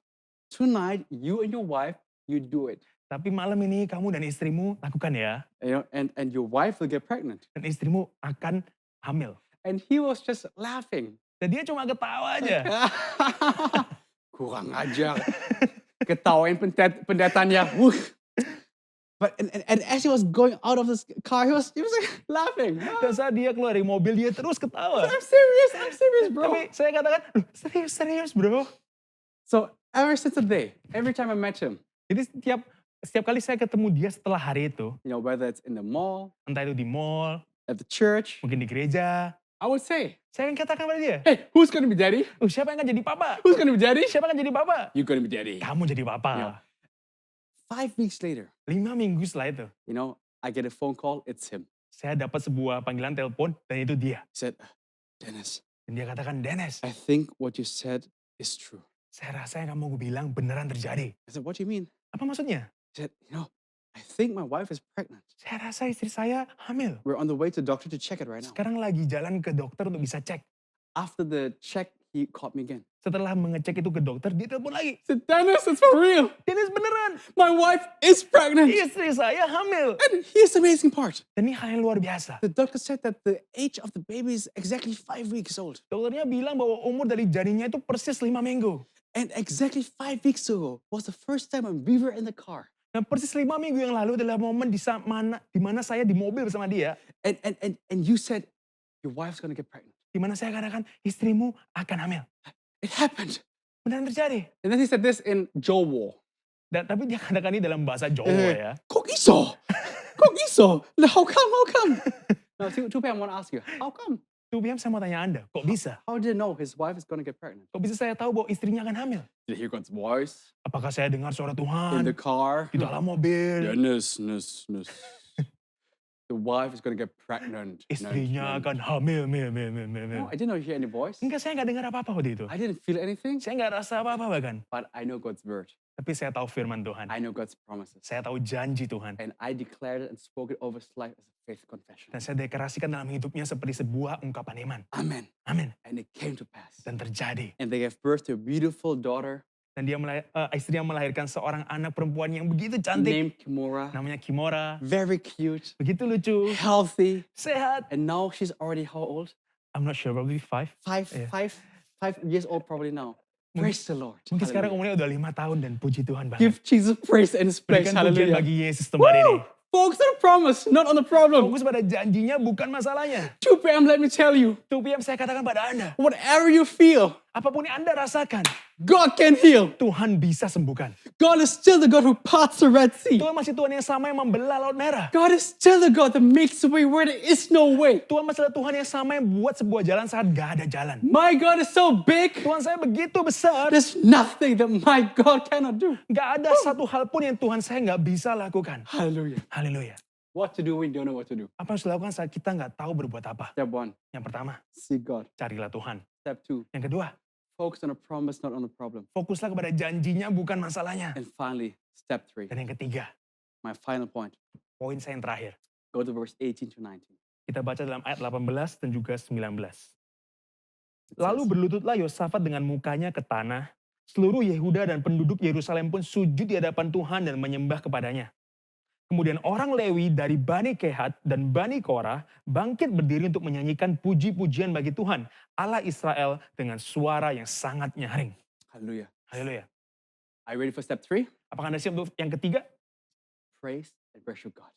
tonight, you and your wife, you do it. Tapi malam ini kamu dan istrimu lakukan ya. You know, and your wife will get pregnant. Dan istrimu akan hamil. And he was just laughing. Dan dia cuma ketawa aja. Kurang ajar. Ketawain pendetanya. But and as he was going out of this car, he was like laughing. Dan saat dia keluar dari mobil, dia terus ketawa. I'm serious, bro. Tapi saya katakan, serius bro. So Ever since the day, every time I met him, Jadi setiap kali saya ketemu dia setelah hari itu, whether it's in the mall, entah itu di mall, at the church, mungkin di gereja, I would say, saya akan katakan pada dia, hey, who's going to be daddy? siapa yang akan jadi papa? Who's going to be daddy? Siapa yang akan jadi papa? You're going to be daddy. Kamu jadi papa. Yeah. 5 weeks later, 5 minggu setelah itu, I get a phone call, it's him. saya dapat sebuah panggilan telepon dan itu dia. He said, Dennis, Dan dia katakan, Dennis, I think what you said is true. saya rasa yang kamu bilang beneran terjadi. I said, what do you mean? Apa maksudnya? He said, I think my wife is pregnant. Saya rasa istri saya hamil. We're on the way to the doctor to check it right now. Sekarang lagi jalan ke dokter untuk bisa cek. After the check, he called me again. Setelah mengecek itu ke dokter, dia telepon lagi. He said, Dennis, it's for real. Dennis beneran, My wife is pregnant. istri saya hamil. And here's the amazing part. Dan ini hal yang luar biasa. The doctor said that the age of the baby is exactly 5 weeks old. Dokternya bilang bahwa umur dari janinnya itu persis 5 minggu. And exactly 5 weeks ago was the first time when we were in the car. Nah, persis 5 minggu yang lalu adalah momen di mana saya di mobil bersama dia. And you said, your wife's going to get pregnant. Di mana saya katakan, istrimu akan hamil. It happened. Beneran terjadi. And then he said this in Jowo. Tapi dia katakan ini dalam bahasa Jawa ya. Kok iso? Kok iso? How come? Now, 2 p.m. I want to ask you, how come? 2 PM saya mau tanya Anda, kok bisa? How did he know his wife is going to get pregnant? Kok bisa saya tahu bahwa istrinya akan hamil? Did he hear God's voice Apakah saya dengar suara in Tuhan the car? di dalam mobil? Dennis. The wife is going to get pregnant. Istrinya akan hamil. No, I didn't know you hear any voice. Enggak, saya nggak dengar apa-apa waktu itu. I didn't feel anything, Saya nggak rasa apa-apa bahkan. but I know God's word. Tapi saya tahu firman Tuhan. I know God's promises. Saya tahu janji Tuhan. And I declared it and spoke it over his life as a faith confession. Dan saya deklarasikan dalam hidupnya seperti sebuah ungkapan iman. Amen. Amin. And it came to pass. Dan terjadi. And they gave birth to a beautiful daughter Dan istrinya melahirkan seorang anak perempuan yang begitu cantik. named Kimora. Namanya Kimora. Very cute, Begitu lucu. healthy. Sehat. And now she's already how old? I'm not sure, probably 5. 5 Yeah. 5 years old probably now. Praise the Lord. Mungkin sekarang Hallelujah. umurnya udah 5 tahun dan puji Tuhan banget. Give Jesus praise in his place. Berikan pujian Hallelujah. bagi Yesus tempat ini. Woo! Focus on the promise, not on the problem. Fokus pada janjinya bukan masalahnya. 2 p.m. let me tell you, 2 PM saya katakan pada Anda, whatever you feel, apapun yang Anda rasakan, God can heal. Tuhan bisa sembuhkan. God is still the God who parts the Red Sea. Tuhan masih Tuhan yang sama yang membelah Laut Merah. God is still the God that makes a way where there is no way. Tuhan masih Tuhan yang sama yang buat sebuah jalan saat gak ada jalan. My God is so big, Tuhan saya begitu besar, there's nothing that my God cannot do. gak ada satu hal pun yang Tuhan saya gak bisa lakukan. Hallelujah. Haleluya. What to do when you don't know what to do. Apa yang harus dilakukan saat kita gak tahu berbuat apa? Step 1, Yang pertama, seek God. carilah Tuhan. Step 2, Yang kedua, focus on the promise, not on the problem. fokuslah kepada janjinya bukan masalahnya. And finally, step 3, Dan yang ketiga, my final point. poin saya yang terakhir. Go to verse 18 to 19. Kita baca dalam ayat 18 dan juga 19. It Lalu says, berlututlah Yosafat dengan mukanya ke tanah. Seluruh Yehuda dan penduduk Yerusalem pun sujud di hadapan Tuhan dan menyembah kepadanya. Kemudian orang Lewi dari Bani Kehat dan Bani Korah bangkit berdiri untuk menyanyikan puji-pujian bagi Tuhan, Allah Israel dengan suara yang sangat nyaring. Hallelujah. Haleluya. Are you ready for step 3? Apakah Anda siap untuk yang ketiga? Praise and worship God.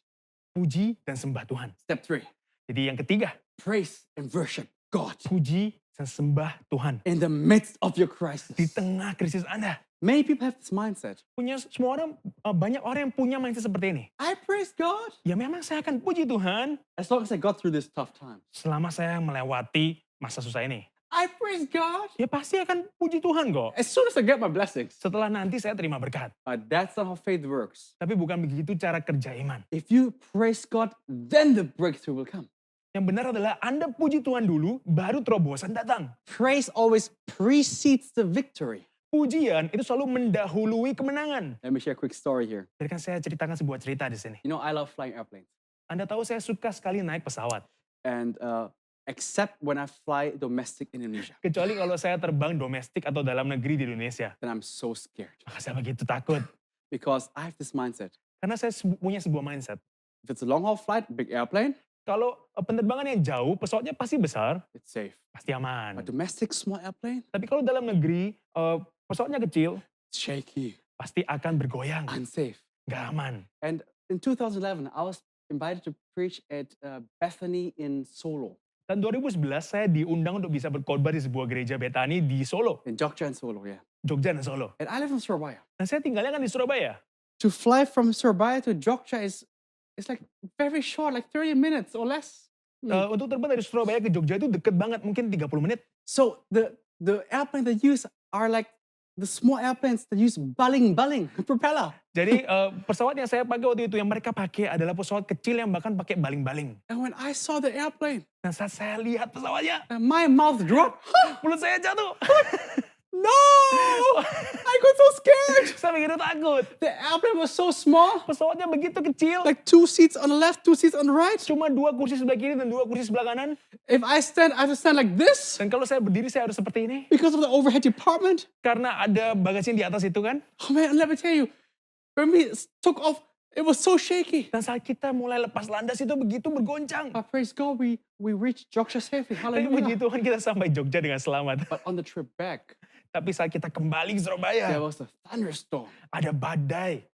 Puji dan sembah Tuhan. Step 3, Jadi yang ketiga, praise and worship God. puji dan sembah Tuhan. In the midst of your crisis. Di tengah krisis Anda. Many people have this mindset. Semua orang, banyak orang yang punya mindset seperti ini. I praise God. Ya memang saya akan puji Tuhan As long as I got through this tough time. selama saya melewati masa susah ini. I praise God. Ya pasti akan puji Tuhan kok. As soon as I get my blessings. Setelah nanti saya terima berkat. That's not how faith works. Tapi bukan begitu cara kerja iman. If you praise God, then the breakthrough will come. Yang benar adalah Anda puji Tuhan dulu, baru terobosan datang. Praise always precedes the victory. Pujian itu selalu mendahului kemenangan. Let me share a quick story here. Biarkan saya ceritakan sebuah cerita di sini. You know, I love flying airplanes. Anda tahu saya suka sekali naik pesawat. And except when I fly domestic in Indonesia. Kecuali kalau saya terbang domestik atau dalam negeri di Indonesia. Then I'm so scared. Maka saya begitu takut. Because I have this mindset. Karena saya punya sebuah mindset. If it's a long haul flight, big airplane, Kalau penerbangan yang jauh, pesawatnya pasti besar, it's safe. pasti aman. A domestic small airplane, Tapi kalau dalam negeri, pesawatnya kecil, it's shaky, pasti akan bergoyang. unsafe. Nggak aman. And in 2011, I was invited to preach at Bethany in Solo, Dan 2011 saya diundang untuk bisa berkhotbah di sebuah gereja Betani di Solo. in Jogja and Solo, yeah. Jogja dan Solo. And I live in Surabaya. Dan saya tinggalnya kan di Surabaya. To fly from Surabaya to Jogja is like very short, like 30 minutes or less. Untuk terbang dari Surabaya ke Jogja itu deket banget, mungkin 30 menit. So the airplane they use are like the small airplanes that use baling propeller. Jadi pesawat yang saya pakai waktu itu, yang mereka pakai adalah pesawat kecil yang bahkan pakai baling-baling. And when I saw the airplane, Dan saat saya lihat pesawatnya, my mouth dropped. mulut saya jatuh. No! I got so scared. Saya begitu takut. The airplane was so small. Pesawatnya begitu kecil. Like 2 seats on the left, 2 seats on the right. Cuma 2 kursi sebelah kiri dan 2 kursi sebelah kanan. If I stand, I have to stand like this Dan kalau saya berdiri, saya harus seperti ini. because of the overhead department. Karena ada bagasi yang di atas itu kan. Oh man, let me tell you, when we took off, it was so shaky. Dan saat kita mulai lepas landas itu begitu bergoncang. But praise God, we reached Jogja safely. Tapi puji Hallelujah. Tuhan kita sampai Jogja dengan selamat. But on the trip back, Tapi saat kita kembali ke there Surabaya, was a thunderstorm. ada badai.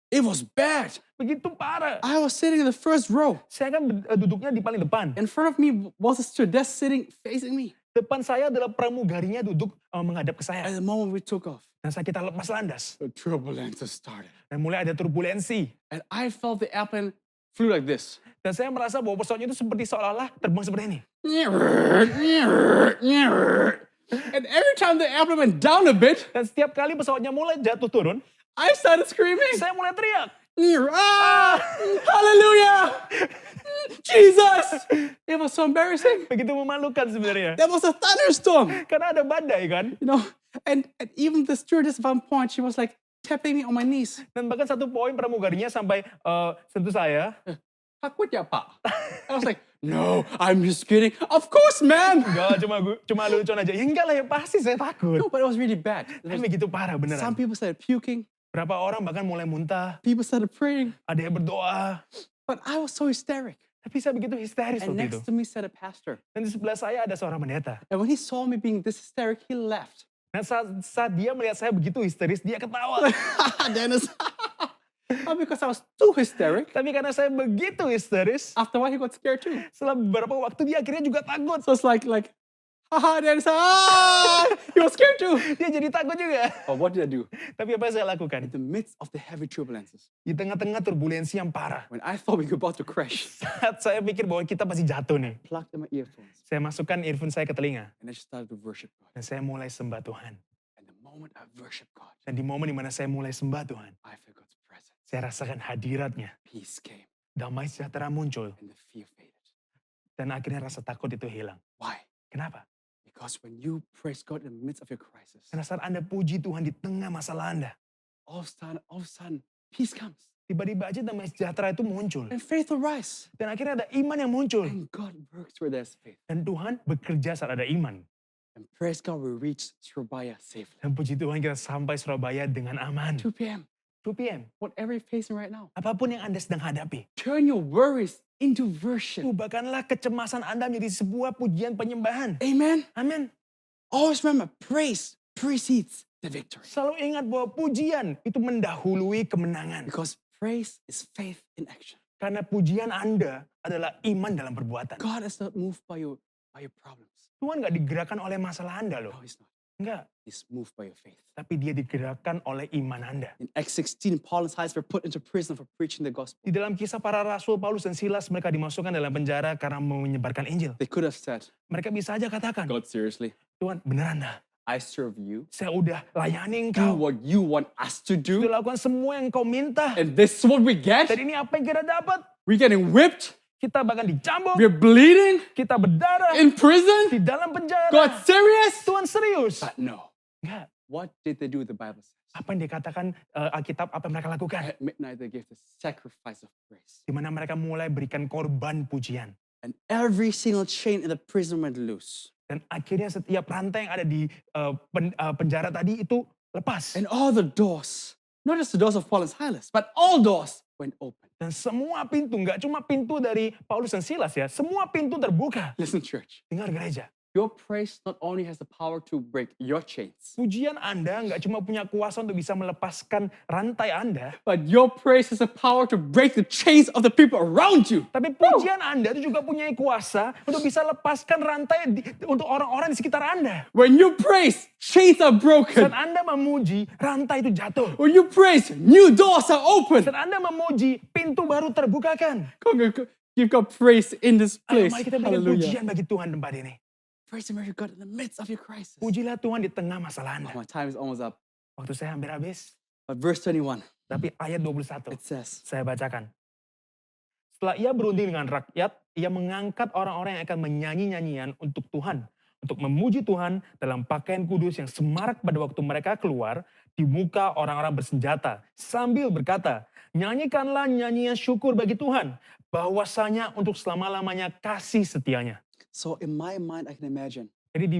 It was bad. Begitu parah. I was sitting in the first row. Saya kan duduknya di paling depan. In front of me was a stewardess sitting facing me. Depan saya adalah pramugarinya duduk menghadap ke saya. At the moment we took off, Dan saat kita lepas landas, the turbulence started. dan mulai ada turbulensi. And I felt the airplane flew like this. Dan saya merasa bahwa pesawatnya itu seperti seolah-olah terbang seperti ini. And every time the airplane went down a bit, Dan setiap kali pesawatnya mulai jatuh turun, I started screaming. saya mulai teriak. Ah, hallelujah! Jesus! It was so embarrassing. Begitu memalukan sebenarnya. There was a thunderstorm, Karena ada badai kan. you know. And even the stewardess at one point, she was like tapping me on my knees. Dan bahkan satu poin pramugarinya sampai sentuh saya. Takut ya, Pak? I was like, no, I'm just kidding. Of course, man. Enggak, cuma lucu aja. Ya enggak lah, ya pasti saya takut. No, but it was really bad. Tapi begitu parah Some beneran. people started puking. Berapa orang bahkan mulai muntah. People started praying. Ada yang berdoa. But I was so hysteric. Tapi saya begitu histeris And waktu itu. next to me sat a pastor. Dan di sebelah saya ada seorang pendeta. And when he saw me being this hysteric, he laughed. Dan saat dia melihat saya begitu histeris, dia ketawa. Dennis. Not because I was too hysteric. Tapi karena saya begitu histeris, After a while, he got scared too. setelah beberapa waktu dia akhirnya juga takut. So it's like, haha, Dennis, ah! He was scared too. Dia jadi takut juga. But what did I do? Tapi apa yang saya lakukan? In the midst of the heavy turbulences, Di tengah-tengah turbulensi yang parah. when I thought we were about to crash, Saat saya pikir bahwa kita pasti jatuh nih. plugged in my earphones, Saya masukkan earphone saya ke telinga. and I just started to worship God. Dan saya mulai sembah Tuhan. And the moment I worship God, Dan di momen dimana saya mulai sembah Tuhan, I felt God's presence. saya rasakan hadiratnya. Peace came, Damai sejahtera muncul. and the fear faded. Dan akhirnya rasa takut itu hilang. Why? Kenapa? Because when you praise God in the midst of your crisis, Karena saat Anda puji Tuhan di tengah masalah Anda, all of a sudden, peace comes. tiba-tiba aja damai sejahtera itu muncul. And faith will rise. Dan akhirnya ada iman yang muncul. And God works where there's faith. Dan Tuhan bekerja saat ada iman. And praise God, we reach Surabaya safely. Dan puji Tuhan kita sampai Surabaya dengan aman. 2 p.m. 2 p.m. Whatever you're facing right now, Apapun yang Anda sedang hadapi, turn your worries into worship. ubahkanlah kecemasan Anda menjadi sebuah pujian penyembahan. Amen. Amin. Always remember, praise precedes the victory. Selalu ingat bahwa pujian itu mendahului kemenangan. Because praise is faith in action. Karena pujian Anda adalah iman dalam perbuatan. God is not moved by your problems. Tuhan nggak digerakkan oleh masalah Anda loh. No, He's not. Enggak. He's moved by your faith. Tapi dia digerakkan oleh iman Anda. In Acts 16, Paul and Silas were put into prison for preaching the gospel. Di dalam kisah para rasul Paulus dan Silas, mereka dimasukkan dalam penjara karena menyebarkan Injil. They could have said, Mereka bisa aja katakan, God, seriously, Tuhan beneran dah. I serve you. Saya udah layani Do engkau. what you want us to do. Sudah lakukan semua yang kau minta. And this is what we get. Dan ini apa yang kita dapat? We're getting whipped. Kita bahkan dicambuk. We're bleeding Kita berdarah. in prison. Di dalam penjara. God, serious? Tuhan serius. But no. Enggak. What did they do? The Bible says. Apa yang dikatakan Alkitab, apa yang mereka lakukan? At midnight, they gave the sacrifice of praise. Di mana mereka mulai berikan korban pujian. And every single chain in the prison went loose. Dan akhirnya setiap rantai yang ada di penjara tadi itu lepas. And all the doors, not just the doors of Paul and Silas, but all doors went open. Dan semua pintu, nggak cuma pintu dari Paulus dan Silas ya, semua pintu terbuka. Listen, church. Dengar gereja, Your praise not only has the power to break your chains, Pujian Anda nggak cuma punya kuasa untuk bisa melepaskan rantai Anda, but your praise has the power to break the chains of the people around you. tapi pujian Anda itu juga punya kuasa untuk bisa lepaskan rantai untuk orang-orang di sekitar Anda. When you praise, chains are broken. Saat Anda memuji, rantai itu jatuh. When you praise, new doors are open. Saat Anda memuji, pintu baru terbukakan. Come on, give God praise in this Ayo place. mari kita berikan Hallelujah. pujian bagi Tuhan tempat ini. Praise and worship God in the midst of your crisis. Pujilah Tuhan di tengah masalah Anda. Oh, my time is almost up. Waktu saya hampir habis. But verse 21, Tapi ayat 21, it says, saya bacakan. Setelah ia berunding dengan rakyat, ia mengangkat orang-orang yang akan menyanyi nyanyian untuk Tuhan. Untuk memuji Tuhan dalam pakaian kudus yang semarak pada waktu mereka keluar di muka orang-orang bersenjata. Sambil berkata, nyanyikanlah nyanyian syukur bagi Tuhan. Bahwasanya untuk selama-lamanya kasih setianya. so in my mind, I can imagine Jadi di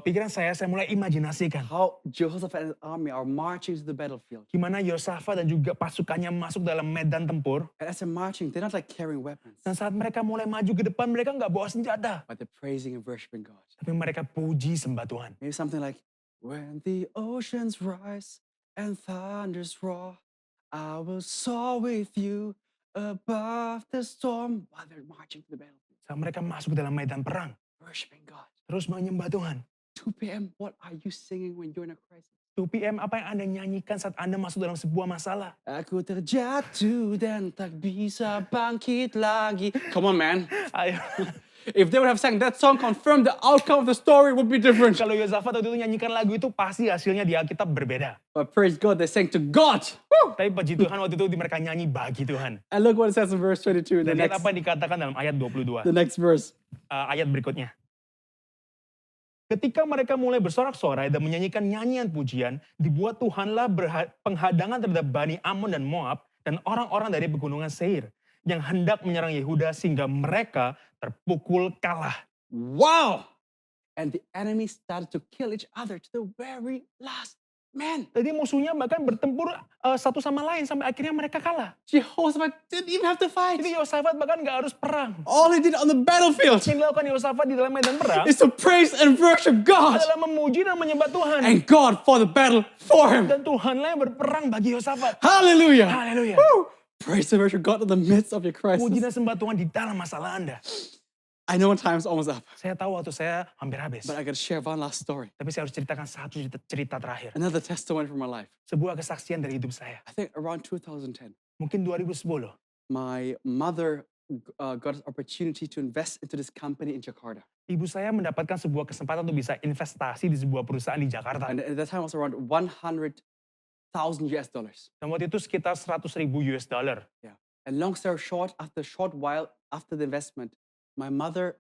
pikiran saya mulai imajinasikan. how Jehoshaphat and his army are marching to the battlefield. Gimana Yosafat dan juga pasukannya masuk dalam medan tempur. And as they're marching, they're not like carrying weapons, Dan saat mereka mulai maju ke depan, mereka nggak bawa senjata. but they're praising and worshiping God. Tapi mereka puji sembah Tuhan. Maybe something like, when the oceans rise and thunders roar, I will soar with you above the storm. While they're marching to the battlefield, Saat mereka masuk ke dalam medan perang, worshiping God. terus menyembah Tuhan. 2 p.m., what are you singing when you're in a crisis? 2 PM, apa yang Anda nyanyikan saat Anda masuk dalam sebuah masalah? Aku terjatuh dan tak bisa bangkit lagi. Come on, man. Ayo. If they would have sang that song, confirm the outcome of the story would be different. Kalau Yosafat waktu itu nyanyikan lagu itu, pasti hasilnya di Alkitab berbeda. But praise God, they sang to God. Tapi puji Tuhan waktu itu mereka nyanyi bagi Tuhan. And look what it says in verse 22, Dan lihat apa yang dikatakan dalam ayat 22. the next verse. Ayat berikutnya. Ketika mereka mulai bersorak-sorai dan menyanyikan nyanyian pujian, dibuat Tuhanlah penghadangan terhadap Bani Amon dan Moab dan orang-orang dari pegunungan Seir yang hendak menyerang Yehuda sehingga mereka terpukul kalah. Wow! And the enemy started to kill each other to the very last man. Jadi musuhnya bahkan bertempur satu sama lain sampai akhirnya mereka kalah. Jehoshaphat didn't even have to fight. Jadi Yosafat bahkan nggak harus perang. All he did on the battlefield Yang dilakukan Yosafat di dalam medan perang is to praise and worship God. adalah memuji dan menyembah Tuhan. And God fought the battle for him. Dan Tuhanlah yang berperang bagi Yosafat. Hallelujah. Haleluya. Woo! Praise and worship God in the midst of your Puji crisis. dan sembah Tuhan di dalam masalah Anda. I know time's almost up, Saya tahu waktu saya hampir habis. but I gotta share one last story. Tapi saya harus ceritakan satu cerita terakhir. Another testimony from my life. Sebuah kesaksian dari hidup saya. I think around 2010, Mungkin 2010. my mother got an opportunity to invest into this company in Jakarta. Ibu saya mendapatkan sebuah kesempatan untuk bisa investasi di sebuah perusahaan di Jakarta. And at that time it was around 100,000 US dollars. Dan waktu itu sekitar 100.000 US dollar. And long story short, after a short while after the investment, my mother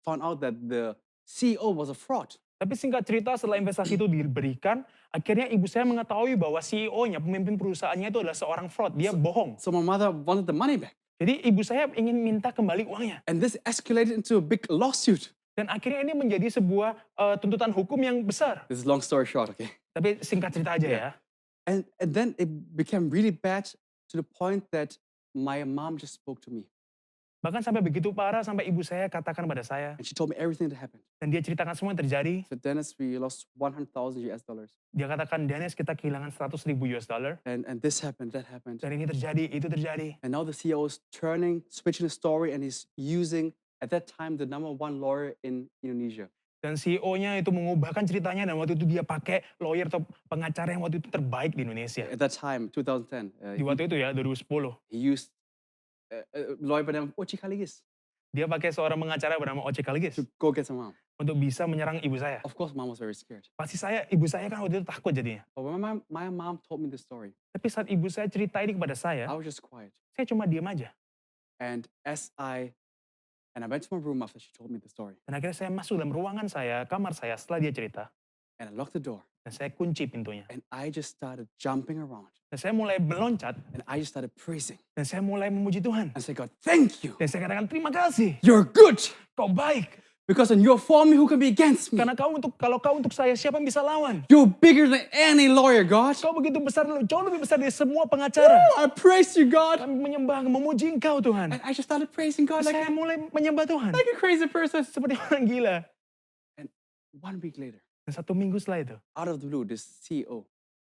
found out that the CEO was a fraud. Tapi singkat cerita setelah investasi itu diberikan, akhirnya ibu saya mengetahui bahwa CEO-nya, pemimpin perusahaannya itu adalah seorang fraud. Dia bohong. So my mother wanted the money back. Jadi ibu saya ingin minta kembali uangnya. And this escalated into a big lawsuit. Dan akhirnya ini menjadi sebuah tuntutan hukum yang besar. This is long story short, okay? Tapi singkat cerita aja ya. And then it became really bad to the point that my mom just spoke to me. Bahkan sampai begitu parah sampai ibu saya katakan pada saya. And she told me everything that happened. Dan dia ceritakan semua yang terjadi. So Dennis, we lost 100,000 US dollars. Dia katakan, Dennis kita kehilangan 100.000 US dollar. And this happened, that happened. Dan ini terjadi, itu terjadi. And now the CEO is switching the story, and he's using, at that time, the #1 lawyer in Indonesia. Dan CEO-nya itu mengubahkan ceritanya dan waktu itu dia pakai lawyer atau pengacara yang waktu itu terbaik di Indonesia. At that time, 2010, Di waktu itu ya, 2010. he used a lawyer by the name of Ochi Kaligis Dia pakai seorang pengacara bernama Oce Kaligis to go get some mom. untuk bisa menyerang ibu saya. Of course, mom was very scared. Pasti ibu saya kan waktu itu takut jadinya. But when my mom told me the story, Tapi saat ibu saya cerita ini kepada I saya was just quiet. cuma diam aja. And I went to my room after she told me the story, Dan akhirnya saya masuk dalam ruangan saya, kamar saya setelah dia cerita. and I locked the door, Dan saya kunci pintunya. and I just started jumping around, Dan saya mulai meloncat. and I just started praising Dan saya mulai memuji Tuhan. and say, God, thank you. Dan saya katakan, terima kasih. You're good. Kau baik. Because when you're for me, who can be against me? Karena kalau kau untuk saya, siapa yang bisa lawan? You're bigger than any lawyer, God. Kau begitu besar, jauh lebih besar dari semua pengacara. I praise you, God. Kami menyembah, memuji Engkau Tuhan. And I just started praising God like Saya mulai menyembah Tuhan. a crazy person. Seperti orang gila. 1 week later, Dan 1 minggu setelah itu, out of the blue, this CEO,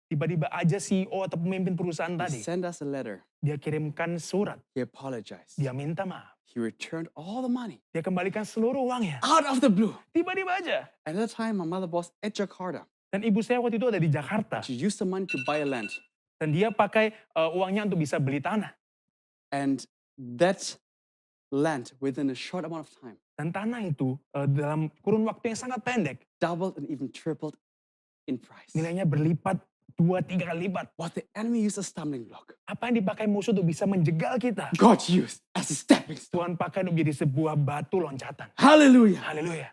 tiba-tiba aja CEO atau pemimpin perusahaan he tadi, sent us a letter. dia kirimkan surat, He apologized. dia minta maaf. He returned all the money Dia kembalikan seluruh uangnya. out of the blue. Tiba-tiba aja. At that time, my mother was at Jakarta. Dan ibu saya waktu itu ada di Jakarta. She used the money to buy a land. Dan dia pakai uangnya untuk bisa beli tanah. And that land, within a short amount of time, Dan tanah itu dalam kurun waktu yang sangat pendek, doubled and even tripled in price. nilainya berlipat 2-3 kali lipat. What the enemy used as a stumbling block, Apa yang dipakai musuh untuk bisa menjegal kita, God used as a stepping stone. Tuhan pakai untuk menjadi sebuah batu loncatan. Hallelujah. Haleluya.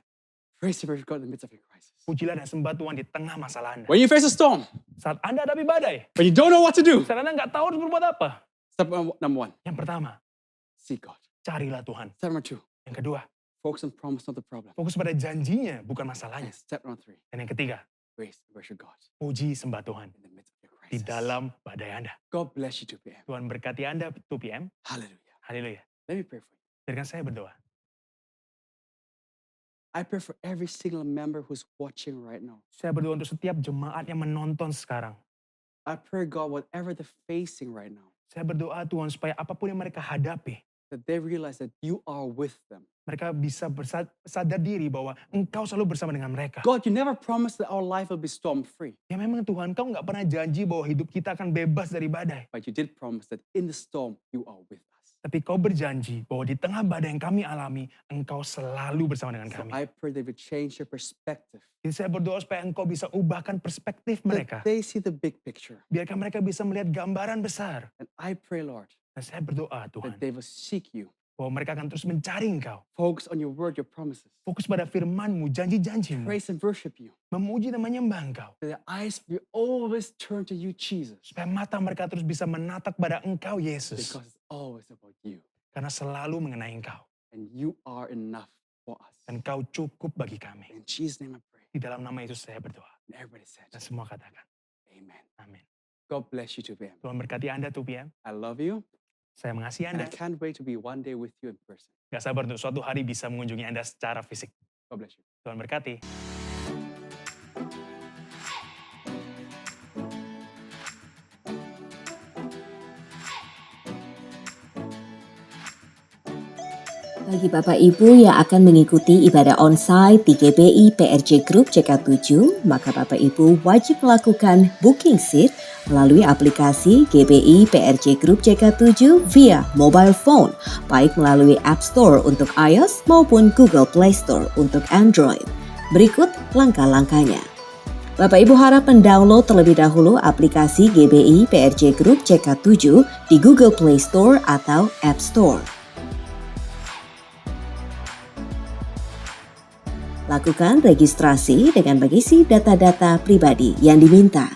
Praise the Lord God in the midst of your crisis. Pujilah dan sembah Tuhan di tengah masalah Anda. When you face a storm, Saat Anda hadapi badai, when you don't know what to do, saat Anda nggak tahu harus berbuat apa. step number 1, Yang pertama, seek God. carilah Tuhan. Step number 2, Yang kedua, focus on promise, not the problem. fokus pada janjinya, bukan And masalahnya. step number 3, Dan yang ketiga, praise and worship God puji sembah Tuhan in the midst of your di crisis. dalam badai Anda. God bless you 2 p.m. Tuhan berkati Anda 2PM. Hallelujah. Haleluya. Let me pray for you. Biarkan saya berdoa. I pray for every single member who's watching right now. Saya berdoa untuk setiap jemaat yang menonton sekarang. I pray, God, whatever they're facing right now, Saya berdoa Tuhan supaya apapun yang mereka hadapi, that they realize that you are with them. mereka bisa sadar diri bahwa Engkau selalu bersama dengan mereka. God, you never promised that our life will be storm-free, Ya memang Tuhan, Kau nggak pernah janji bahwa hidup kita akan bebas dari badai. but you did promise that in the storm, you are with us. Tapi Kau berjanji bahwa di tengah badai yang kami alami, Engkau selalu bersama dengan So kami. I pray they will change your perspective, Jadi saya berdoa supaya Engkau bisa ubahkan perspektif mereka. that they see the big picture. Biarkan mereka bisa melihat gambaran besar. And I pray, Lord, Dan saya berdoa that Tuhan, they will seek you, bahwa mereka akan terus mencari Engkau. focus on your word, your promises, Fokus pada firman-Mu, janji-janji-Mu. praise and worship you. Memuji dan menyembah Engkau. That their eyes will always turn to you, Jesus, Supaya mata mereka terus bisa menatap pada Engkau, Yesus. because it's always about you. Karena selalu mengenai Engkau. And you are enough for us. Dan Engkau cukup bagi kami. In Jesus' name I pray. Di dalam nama Yesus saya berdoa. And everybody said, Dan semua katakan, Amen. amin. God bless you 2 p.m. Tuhan berkati Anda 2PM. I love you, Saya mengasihi and I Anda. can't wait to be one day with you in person. Gak sabar untuk suatu hari bisa mengunjungi Anda secara fisik. God bless you. Tuhan berkati. Bagi Bapak Ibu yang akan mengikuti ibadah onsite di GBI PRJ Group JK7, maka Bapak Ibu wajib melakukan booking seat melalui aplikasi GBI PRJ Group JK7 via mobile phone, baik melalui App Store untuk iOS maupun Google Play Store untuk Android. Berikut langkah-langkahnya. Bapak Ibu harap mendownload terlebih dahulu aplikasi GBI PRJ Group JK7 di Google Play Store atau App Store. Lakukan registrasi dengan mengisi data-data pribadi yang diminta.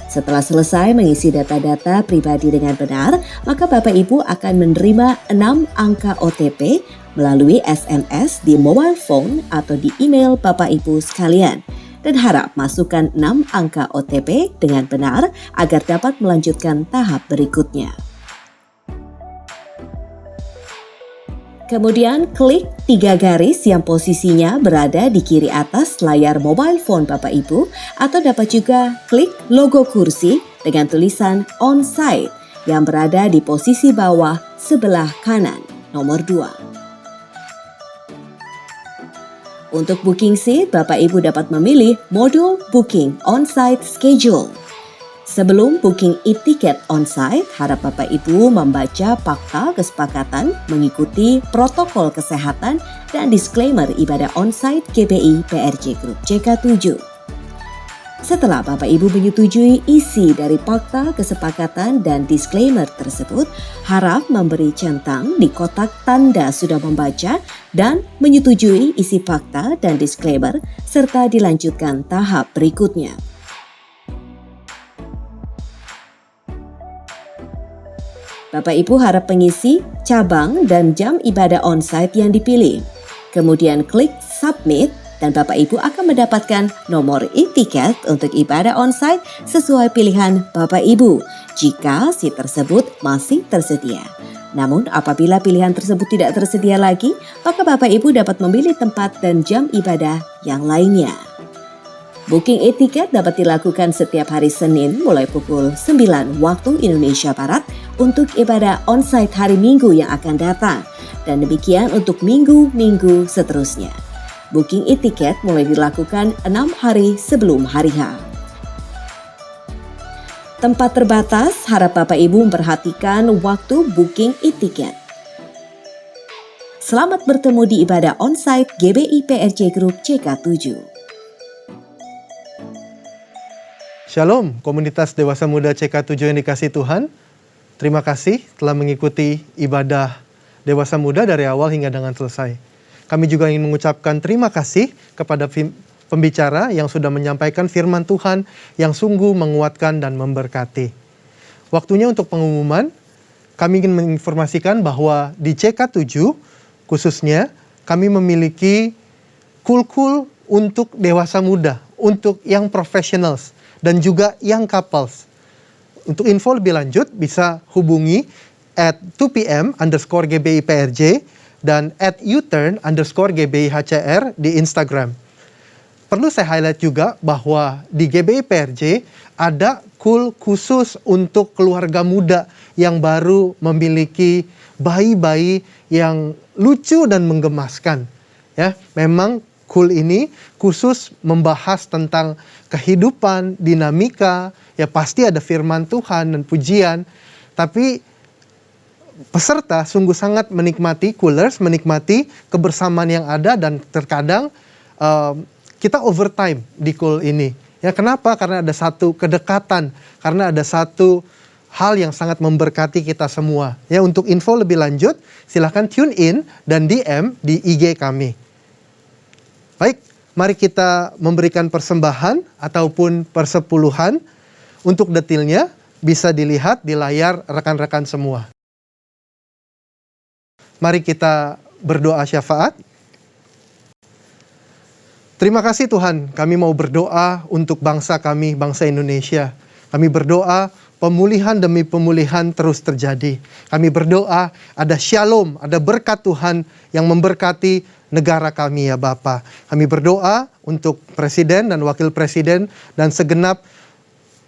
Setelah selesai mengisi data-data pribadi dengan benar, maka Bapak Ibu akan menerima 6 angka OTP melalui SMS di mobile phone atau di email Bapak Ibu sekalian. Dan harap masukkan 6 angka OTP dengan benar agar dapat melanjutkan tahap berikutnya. Kemudian klik 3 garis yang posisinya berada di kiri atas layar mobile phone Bapak Ibu, atau dapat juga klik logo kursi dengan tulisan onsite yang berada di posisi bawah sebelah kanan, nomor 2. Untuk booking seat, Bapak Ibu dapat memilih modul booking onsite schedule. Sebelum booking e-ticket onsite, harap Bapak Ibu membaca fakta kesepakatan, mengikuti protokol kesehatan, dan disclaimer ibadah onsite GBI PRJ Group JK7. Setelah Bapak Ibu menyetujui isi dari fakta kesepakatan dan disclaimer tersebut, harap memberi centang di kotak tanda sudah membaca dan menyetujui isi fakta dan disclaimer, serta dilanjutkan tahap berikutnya. Bapak Ibu harap mengisi cabang dan jam ibadah onsite yang dipilih. Kemudian klik submit dan Bapak Ibu akan mendapatkan nomor e-ticket untuk ibadah onsite sesuai pilihan Bapak Ibu jika seat tersebut masih tersedia. Namun apabila pilihan tersebut tidak tersedia lagi, maka Bapak Ibu dapat memilih tempat dan jam ibadah yang lainnya. Booking e-tiket dapat dilakukan setiap hari Senin mulai pukul 9 waktu Indonesia Barat untuk ibadah onsite hari Minggu yang akan datang. Dan demikian untuk minggu-minggu seterusnya. Booking e-tiket mulai dilakukan 6 hari sebelum hari H. Tempat terbatas, harap Bapak Ibu memperhatikan waktu booking e-tiket. Selamat bertemu di ibadah onsite GBI PRJ Group CK7. Shalom, komunitas Dewasa Muda CK7 yang dikasihi Tuhan. Terima kasih telah mengikuti ibadah Dewasa Muda dari awal hingga dengan selesai. Kami juga ingin mengucapkan terima kasih kepada pembicara yang sudah menyampaikan firman Tuhan yang sungguh menguatkan dan memberkati. Waktunya untuk pengumuman, kami ingin menginformasikan bahwa di CK7 khususnya kami memiliki kul-kul untuk dewasa muda, untuk yang professionals dan juga yang couples. Untuk info lebih lanjut bisa hubungi at 2pm_GBIPRJ dan at uturn_GBIHCR di Instagram. Perlu saya highlight juga bahwa di GBI PRJ ada kul khusus untuk keluarga muda yang baru memiliki bayi-bayi yang lucu dan menggemaskan. Ya, memang kul ini khusus membahas tentang kehidupan, dinamika, ya pasti ada firman Tuhan dan pujian, tapi peserta sungguh sangat menikmati coolers, menikmati kebersamaan yang ada dan terkadang kita overtime di kul ini. Ya kenapa? Karena ada satu kedekatan, karena ada satu hal yang sangat memberkati kita semua. Ya untuk info lebih lanjut, silahkan tune in dan DM di IG kami. Baik, mari kita memberikan persembahan ataupun persepuluhan. Untuk detailnya bisa dilihat di layar rekan-rekan semua. Mari kita berdoa syafaat. Terima kasih Tuhan, kami mau berdoa untuk bangsa kami, bangsa Indonesia. Kami berdoa pemulihan demi pemulihan terus terjadi. Kami berdoa ada shalom, ada berkat Tuhan yang memberkati negara kami ya Bapa. Kami berdoa untuk Presiden dan Wakil Presiden dan segenap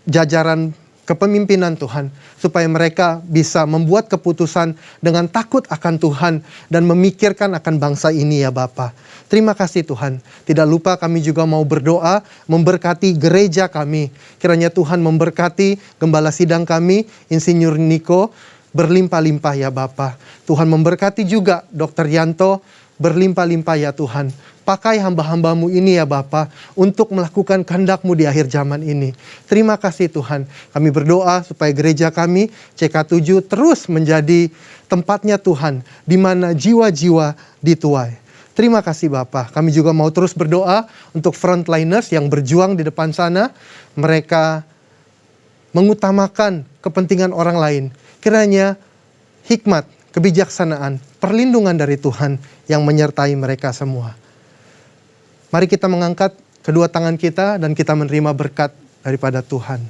jajaran kepemimpinan Tuhan, supaya mereka bisa membuat keputusan dengan takut akan Tuhan dan memikirkan akan bangsa ini ya Bapa. Terima kasih Tuhan. Tidak lupa kami juga mau berdoa memberkati gereja kami. Kiranya Tuhan memberkati gembala sidang kami, Insinyur Niko, berlimpah-limpah ya Bapa. Tuhan memberkati juga Dr. Yanto, berlimpah-limpah ya Tuhan. Pakai hamba-hambamu ini ya Bapa untuk melakukan kehendak-Mu di akhir zaman ini. Terima kasih Tuhan. Kami berdoa supaya gereja kami CK7 terus menjadi tempatnya Tuhan di mana jiwa-jiwa dituai. Terima kasih Bapa. Kami juga mau terus berdoa untuk frontliners yang berjuang di depan sana. Mereka mengutamakan kepentingan orang lain. Kiranya hikmat, kebijaksanaan, perlindungan dari Tuhan yang menyertai mereka semua. Mari kita mengangkat kedua tangan kita dan kita menerima berkat daripada Tuhan.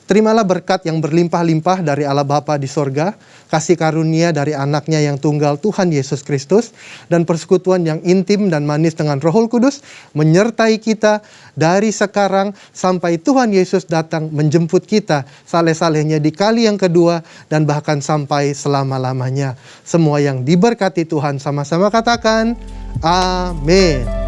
Terimalah berkat yang berlimpah-limpah dari Allah Bapa di sorga, kasih karunia dari anaknya yang tunggal Tuhan Yesus Kristus, dan persekutuan yang intim dan manis dengan Roh Kudus menyertai kita dari sekarang sampai Tuhan Yesus datang menjemput kita saleh-salehnya di kali yang kedua dan bahkan sampai selama-lamanya. Semua yang diberkati Tuhan sama-sama katakan, amin.